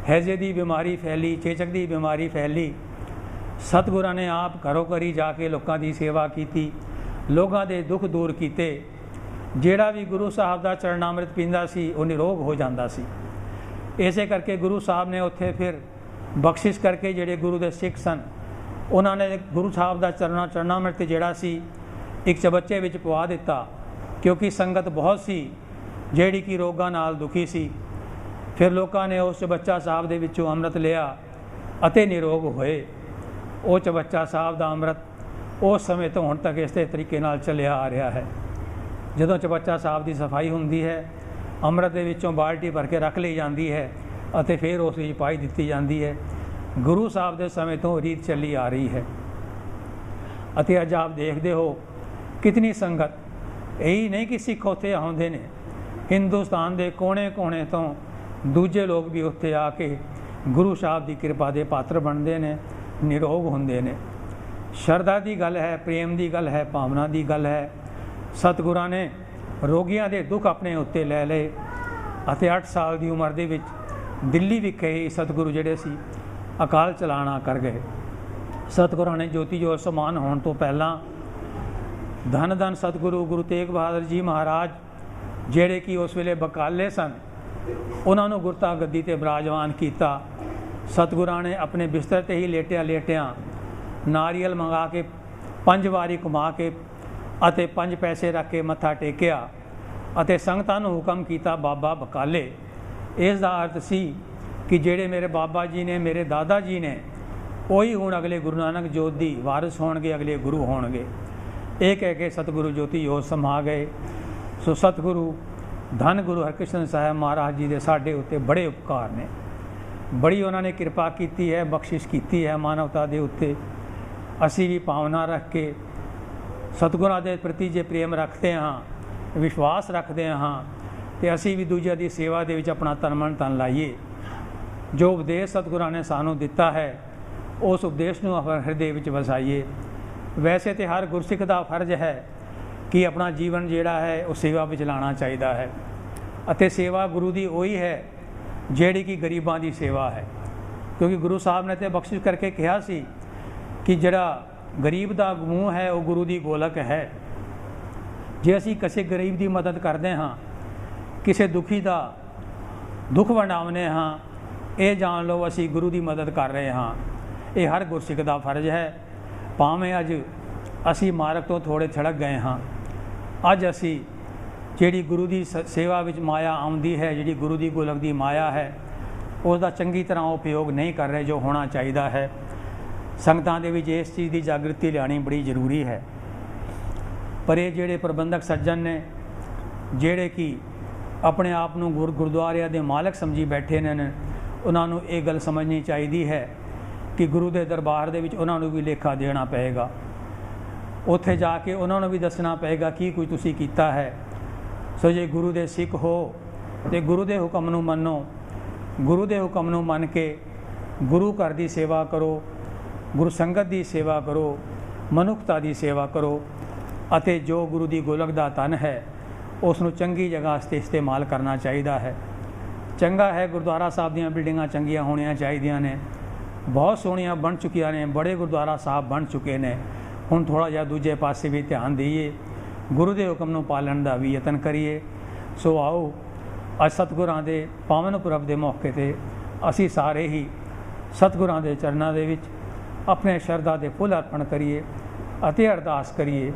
ਹੈਜੇ ਦੀ ਬਿਮਾਰੀ ਫੈਲੀ, ਚੇਚਕ ਦੀ ਬਿਮਾਰੀ ਫੈਲੀ। ਸਤਿਗੁਰਾਂ ਨੇ ਆਪ ਘਰੋਂ ਘਰੀ ਜਾ ਕੇ ਲੋਕਾਂ ਦੀ ਸੇਵਾ ਕੀਤੀ, ਲੋਕਾਂ ਦੇ ਦੁੱਖ ਦੂਰ ਕੀਤੇ। ਜਿਹੜਾ ਵੀ ਗੁਰੂ ਸਾਹਿਬ ਦਾ ਚਰਨਾਮ੍ਰਿਤ ਪੀਂਦਾ ਸੀ ਉਹ ਨਿਰੋਗ ਹੋ ਜਾਂਦਾ ਸੀ। ਇਸੇ ਕਰਕੇ ਗੁਰੂ ਸਾਹਿਬ ਨੇ ਉੱਥੇ ਫਿਰ ਬਖਸ਼ਿਸ਼ ਕਰਕੇ ਜਿਹੜੇ ਗੁਰੂ ਦੇ ਸਿੱਖ ਸਨ, ਉਹਨਾਂ ਨੇ ਗੁਰੂ ਸਾਹਿਬ ਦਾ ਚਰਨਾਮ੍ਰਿਤ ਜਿਹੜਾ ਸੀ ਇੱਕ ਚਬੱਚੇ ਵਿੱਚ ਪਵਾ ਦਿੱਤਾ, ਕਿਉਂਕਿ ਸੰਗਤ ਬਹੁਤ ਸੀ ਜਿਹੜੀ ਕਿ ਰੋਗਾਂ ਨਾਲ ਦੁਖੀ ਸੀ। ਫਿਰ ਲੋਕਾਂ ਨੇ ਉਸ ਚਬੱਚਾ ਸਾਹਿਬ ਦੇ ਵਿੱਚੋਂ ਅੰਮ੍ਰਿਤ ਲਿਆ ਅਤੇ ਨਿਰੋਗ ਹੋਏ। ਉਹ ਚਬੱਚਾ ਸਾਹਿਬ ਦਾ ਅੰਮ੍ਰਿਤ ਉਸ ਸਮੇਂ ਤੋਂ ਹੁਣ ਤੱਕ ਇਸੇ ਤਰੀਕੇ ਨਾਲ ਚੱਲਿਆ ਆ ਰਿਹਾ ਹੈ। ਜਦੋਂ ਚਬੱਚਾ ਸਾਹਿਬ ਦੀ ਸਫਾਈ ਹੁੰਦੀ ਹੈ, ਅੰਮ੍ਰਿਤ ਦੇ ਵਿੱਚੋਂ ਬਾਲਟੀ ਭਰ ਕੇ ਰੱਖ ਲਈ ਜਾਂਦੀ ਹੈ ਅਤੇ ਫਿਰ ਉਸ ਵਿੱਚ ਪਾਈ ਦਿੱਤੀ ਜਾਂਦੀ ਹੈ। ਗੁਰੂ ਸਾਹਿਬ ਦੇ ਸਮੇਂ ਤੋਂ ਰੀਤ ਚੱਲੀ ਆ ਰਹੀ ਹੈ। ਅਤੇ ਅੱਜ ਆਪ ਦੇਖਦੇ ਹੋ ਕਿਤਨੀ ਸੰਗਤ, ਇਹੀ ਨਹੀਂ ਕਿ ਸਿੱਖ ਉੱਥੇ ਆਉਂਦੇ ਨੇ, ਹਿੰਦੁਸਤਾਨ ਦੇ ਕੋਨੇ-ਕੋਨੇ ਤੋਂ ਦੂਜੇ ਲੋਕ ਵੀ ਉੱਥੇ ਆ ਕੇ ਗੁਰੂ ਸਾਹਿਬ ਦੀ ਕਿਰਪਾ ਦੇ ਪਾਤਰ ਬਣਦੇ ਨੇ, ਨਿਰੋਗ ਹੁੰਦੇ ਨੇ। ਸ਼ਰਧਾ ਦੀ ਗੱਲ ਹੈ, ਪ੍ਰੇਮ ਦੀ ਗੱਲ ਹੈ, ਭਾਵਨਾ ਦੀ ਗੱਲ ਹੈ। ਸਤਿਗੁਰਾਂ ਨੇ ਰੋਗੀਆਂ ਦੇ ਦੁੱਖ ਆਪਣੇ ਉੱਤੇ ਲੈ ਲਏ ਅਤੇ 8 ਸਾਲ ਦੀ ਉਮਰ ਦੇ ਵਿੱਚ ਦਿੱਲੀ ਵਿਖੇ ਹੀ ਸਤਿਗੁਰੂ ਜਿਹੜੇ ਸੀ ਅਕਾਲ ਚਲਾਣਾ ਕਰ ਗਏ। ਸਤਿਗੁਰਾਂ ਨੇ ਜੋਤੀ ਜੋਤ ਸਮਾਨ ਹੋਣ ਤੋਂ ਪਹਿਲਾਂ ਧੰਨ ਧੰਨ ਸਤਿਗੁਰੂ ਗੁਰੂ ਤੇਗ ਬਹਾਦਰ ਜੀ ਮਹਾਰਾਜ ਜਿਹੜੇ ਕਿ ਉਸ ਵੇਲੇ ਬਕਾਲੇ ਸਨ, ਉਹਨਾਂ ਨੂੰ ਗੁਰਤਾ ਗੱਦੀ ਤੇ ਬਿਰਾਜਮਾਨ ਕੀਤਾ। ਸਤਿਗੁਰਾਂ ਨੇ ਆਪਣੇ ਬਿਸਤਰ ਤੇ ਹੀ ਲੇਟਿਆਂ ਨਾਰੀਅਲ ਮੰਗਾ ਕੇ 5 ਵਾਰੀ ਘੁਮਾ ਕੇ ਅਤੇ 5 ਪੈਸੇ ਰੱਖ ਕੇ ਮੱਥਾ ਟੇਕਿਆ ਅਤੇ ਸੰਗਤਾਂ ਨੂੰ ਹੁਕਮ ਕੀਤਾ ਬਾਬਾ ਬਕਾਲੇ। ਇਸ ਦਾ ਅਰਥ ਸੀ ਕਿ ਜਿਹੜੇ ਮੇਰੇ ਬਾਬਾ ਜੀ ਨੇ, ਮੇਰੇ ਦਾਦਾ ਜੀ ਨੇ, ਉਹੀ ਹੁਣ ਅਗਲੇ ਗੁਰੂ ਨਾਨਕ ਜੋਤ ਦੀ ਵਾਰਿਸ ਹੋਣਗੇ, ਅਗਲੇ ਗੁਰੂ ਹੋਣਗੇ। ਇਹ ਕਹਿ ਕੇ ਸਤਿਗੁਰੂ ਜੋਤੀ ਜੋਤ ਸਮਾ ਗਏ। ਸੋ ਸਤਿਗੁਰੂ ਧੰਨ ਗੁਰੂ ਹਰਕ੍ਰਿਸ਼ਨ ਸਾਹਿਬ ਮਹਾਰਾਜ ਜੀ ਦੇ ਸਾਡੇ ਉੱਤੇ ਬੜੇ ਉਪਕਾਰ ਨੇ, ਬੜੀ ਉਹਨਾਂ ਨੇ ਕਿਰਪਾ ਕੀਤੀ ਹੈ, ਬਖਸ਼ਿਸ਼ ਕੀਤੀ ਹੈ ਮਾਨਵਤਾ ਦੇ ਉੱਤੇ। ਅਸੀਂ ਵੀ ਭਾਵਨਾ ਰੱਖ ਕੇ ਸਤਿਗੁਰਾਂ ਦੇ ਪ੍ਰਤੀ ਜੇ ਪ੍ਰੇਮ ਰੱਖਦੇ ਹਾਂ, ਵਿਸ਼ਵਾਸ ਰੱਖਦੇ ਹਾਂ, ਤੇ ਅਸੀਂ ਵੀ ਦੂਜਿਆਂ ਦੀ ਸੇਵਾ ਦੇ ਵਿੱਚ ਆਪਣਾ ਤਨ ਮਨ ਧਨ ਲਾਈਏ। ਜੋ ਉਪਦੇਸ਼ ਸਤਿਗੁਰਾਂ ਨੇ ਸਾਨੂੰ ਦਿੱਤਾ ਹੈ ਉਸ ਉਪਦੇਸ਼ ਨੂੰ ਆਪਣੇ ਹਿਰਦੇ ਵਿੱਚ ਵਸਾਈਏ। ਵੈਸੇ ਤਾਂ ਹਰ ਗੁਰਸਿੱਖ ਦਾ ਫਰਜ਼ ਹੈ ਕਿ ਆਪਣਾ ਜੀਵਨ ਜਿਹੜਾ ਹੈ ਉਹ ਸੇਵਾ ਵਿੱਚ ਲਾਉਣਾ ਚਾਹੀਦਾ ਹੈ, ਅਤੇ ਸੇਵਾ ਗੁਰੂ ਦੀ ਉਹੀ ਹੈ ਜਿਹੜੀ ਕਿ ਗਰੀਬਾਂ ਦੀ ਸੇਵਾ ਹੈ। ਕਿਉਂਕਿ ਗੁਰੂ ਸਾਹਿਬ ਨੇ ਤਾਂ ਬਖਸ਼ਿਸ਼ ਕਰਕੇ ਕਿਹਾ ਸੀ ਕਿ ਜਿਹੜਾ ਗਰੀਬ ਦਾ ਮੂੰਹ ਹੈ ਉਹ ਗੁਰੂ ਦੀ ਗੋਲਕ ਹੈ। ਜੇ ਅਸੀਂ ਕਿਸੇ ਗਰੀਬ ਦੀ ਮਦਦ ਕਰਦੇ ਹਾਂ, ਕਿਸੇ ਦੁਖੀ ਦਾ ਦੁੱਖ ਵੰਡਾਉਂਦੇ ਹਾਂ, ਇਹ ਜਾਣ ਲਓ ਅਸੀਂ ਗੁਰੂ ਦੀ ਮਦਦ ਕਰ ਰਹੇ ਹਾਂ। ਇਹ ਹਰ ਗੁਰਸਿੱਖ ਦਾ ਫਰਜ਼ ਹੈ। ਭਾਵੇਂ ਅੱਜ ਅਸੀਂ ਮਾਰਗ ਤੋਂ ਥੋੜ੍ਹੇ ਛੜਕ ਗਏ ਹਾਂ, ਅੱਜ ਅਸੀਂ ਜਿਹੜੀ ਗੁਰੂ ਦੀ ਸੇਵਾ ਵਿੱਚ ਮਾਇਆ ਆਉਂਦੀ ਹੈ, ਜਿਹੜੀ ਗੁਰੂ ਦੀ ਗੋਲਕ ਦੀ ਮਾਇਆ ਹੈ, ਉਸ ਦਾ ਚੰਗੀ ਤਰ੍ਹਾਂ ਉਪਯੋਗ ਨਹੀਂ ਕਰ ਰਹੇ ਜੋ ਹੋਣਾ ਚਾਹੀਦਾ ਹੈ। ਸੰਗਤਾਂ ਦੇ ਵਿੱਚ ਇਸ ਚੀਜ਼ ਦੀ ਜਾਗ੍ਰਿਤੀ ਲਿਆਉਣੀ ਬੜੀ ਜ਼ਰੂਰੀ ਹੈ। ਪਰ ਇਹ ਜਿਹੜੇ ਪ੍ਰਬੰਧਕ ਸੱਜਣ ਨੇ, ਜਿਹੜੇ ਕਿ ਆਪਣੇ ਆਪ ਨੂੰ ਗੁਰਦੁਆਰਿਆਂ ਦੇ ਮਾਲਕ ਸਮਝੀ ਬੈਠੇ ਨੇ, ਉਹਨਾਂ ਨੂੰ ਇਹ ਗੱਲ ਸਮਝਣੀ ਚਾਹੀਦੀ ਹੈ ਕਿ ਗੁਰੂ ਦੇ ਦਰਬਾਰ ਦੇ ਵਿੱਚ ਉਹਨਾਂ ਨੂੰ ਵੀ ਲੇਖਾ ਦੇਣਾ ਪਏਗਾ। ਉੱਥੇ ਜਾ ਕੇ ਉਹਨਾਂ ਨੂੰ ਵੀ ਦੱਸਣਾ ਪਏਗਾ ਕੀ ਕੁਝ ਤੁਸੀਂ ਕੀਤਾ ਹੈ। ਸੋ ਜੇ ਗੁਰੂ ਦੇ ਸਿੱਖ ਹੋ ਤੇ ਗੁਰੂ ਦੇ ਹੁਕਮ ਨੂੰ ਮੰਨੋ, ਗੁਰੂ ਦੇ ਹੁਕਮ ਨੂੰ ਮੰਨ ਕੇ ਗੁਰੂ ਘਰ ਦੀ ਸੇਵਾ ਕਰੋ, ਗੁਰੂ ਸੰਗਤ ਦੀ ਸੇਵਾ ਕਰੋ, ਮਨੁੱਖਤਾ ਦੀ ਸੇਵਾ ਕਰੋ, ਅਤੇ ਜੋ ਗੁਰੂ ਦੀ ਗੋਲਕ ਦਾ ਧਨ ਹੈ ਉਸ ਨੂੰ ਚੰਗੀ ਜਗ੍ਹਾ 'ਤੇ ਇਸਤੇਮਾਲ ਕਰਨਾ ਚਾਹੀਦਾ ਹੈ। ਚੰਗਾ ਹੈ ਗੁਰਦੁਆਰਾ ਸਾਹਿਬ ਦੀਆਂ ਬਿਲਡਿੰਗਾਂ ਚੰਗੀਆਂ ਹੋਣੀਆਂ ਚਾਹੀਦੀਆਂ ਨੇ, ਬਹੁਤ ਸੋਹਣੀਆਂ ਬਣ ਚੁੱਕੀਆਂ ਨੇ, ਬੜੇ ਗੁਰਦੁਆਰਾ ਸਾਹਿਬ ਬਣ ਚੁੱਕੇ ਨੇ। ਹੁਣ ਥੋੜ੍ਹਾ ਜਿਹਾ ਦੂਜੇ ਪਾਸੇ ਵੀ ਧਿਆਨ ਦੇਈਏ, ਗੁਰੂ ਦੇ ਹੁਕਮ ਨੂੰ ਪਾਲਣ ਦਾ ਵੀ ਯਤਨ ਕਰੀਏ। ਸੋ ਆਓ ਅੱਜ ਸਤਿਗੁਰਾਂ ਦੇ ਪਾਵਨ ਪੁਰਬ ਦੇ ਮੌਕੇ 'ਤੇ ਅਸੀਂ ਸਾਰੇ ਹੀ ਸਤਿਗੁਰਾਂ ਦੇ ਚਰਨਾਂ ਦੇ ਵਿੱਚ ਆਪਣੇ ਸ਼ਰਧਾ ਦੇ ਫੁੱਲ ਅਰਪਣ ਕਰੀਏ ਅਤੇ ਅਰਦਾਸ ਕਰੀਏ।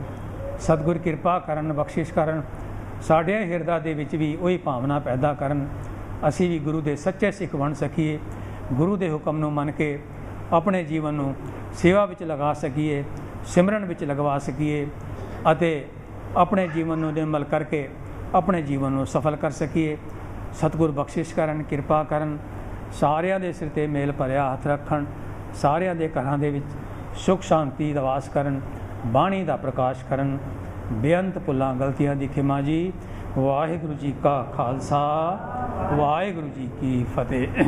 ਸਤਿਗੁਰ ਕਿਰਪਾ ਕਰਨ, ਬਖਸ਼ਿਸ਼ ਕਰਨ, ਸਾਡੇ ਹਿਰਦਾ ਦੇ ਵਿੱਚ ਵੀ ਉਹੀ ਭਾਵਨਾ ਪੈਦਾ ਕਰਨ, ਅਸੀਂ ਵੀ ਗੁਰੂ ਦੇ ਸੱਚੇ ਸਿੱਖ ਬਣ ਸਕੀਏ, ਗੁਰੂ ਦੇ ਹੁਕਮ ਨੂੰ ਮੰਨ ਕੇ ਆਪਣੇ ਜੀਵਨ ਨੂੰ ਸੇਵਾ ਵਿੱਚ ਲਗਾ ਸਕੀਏ, ਸਿਮਰਨ ਵਿੱਚ ਲਗਵਾ ਸਕੀਏ, ਅਤੇ ਆਪਣੇ ਜੀਵਨ ਨੂੰ ਨਿਰਮਲ ਕਰਕੇ ਆਪਣੇ ਜੀਵਨ ਨੂੰ ਸਫਲ ਕਰ ਸਕੀਏ। ਸਤਿਗੁਰ ਬਖਸ਼ਿਸ਼ ਕਰਨ, ਕਿਰਪਾ ਕਰਨ, ਸਾਰਿਆਂ ਦੇ ਸਿਰ 'ਤੇ ਮੇਲ ਭਰਿਆ ਹੱਥ ਰੱਖਣ, ਸਾਰਿਆਂ ਦੇ ਘਰਾਂ ਦੇ ਵਿੱਚ ਸੁੱਖ ਸ਼ਾਂਤੀ ਦਾ ਵਾਸ ਕਰਨ, ਬਾਣੀ ਦਾ ਪ੍ਰਕਾਸ਼ ਕਰਨ। ਬੇਅੰਤ ਭੁੱਲਾਂ ਗਲਤੀਆਂ ਦੀ ਖਿਮਾ ਜੀ। ਵਾਹਿਗੁਰੂ ਜੀ ਕਾ ਖਾਲਸਾ, ਵਾਹਿਗੁਰੂ ਜੀ ਕੀ ਫਤਿਹ।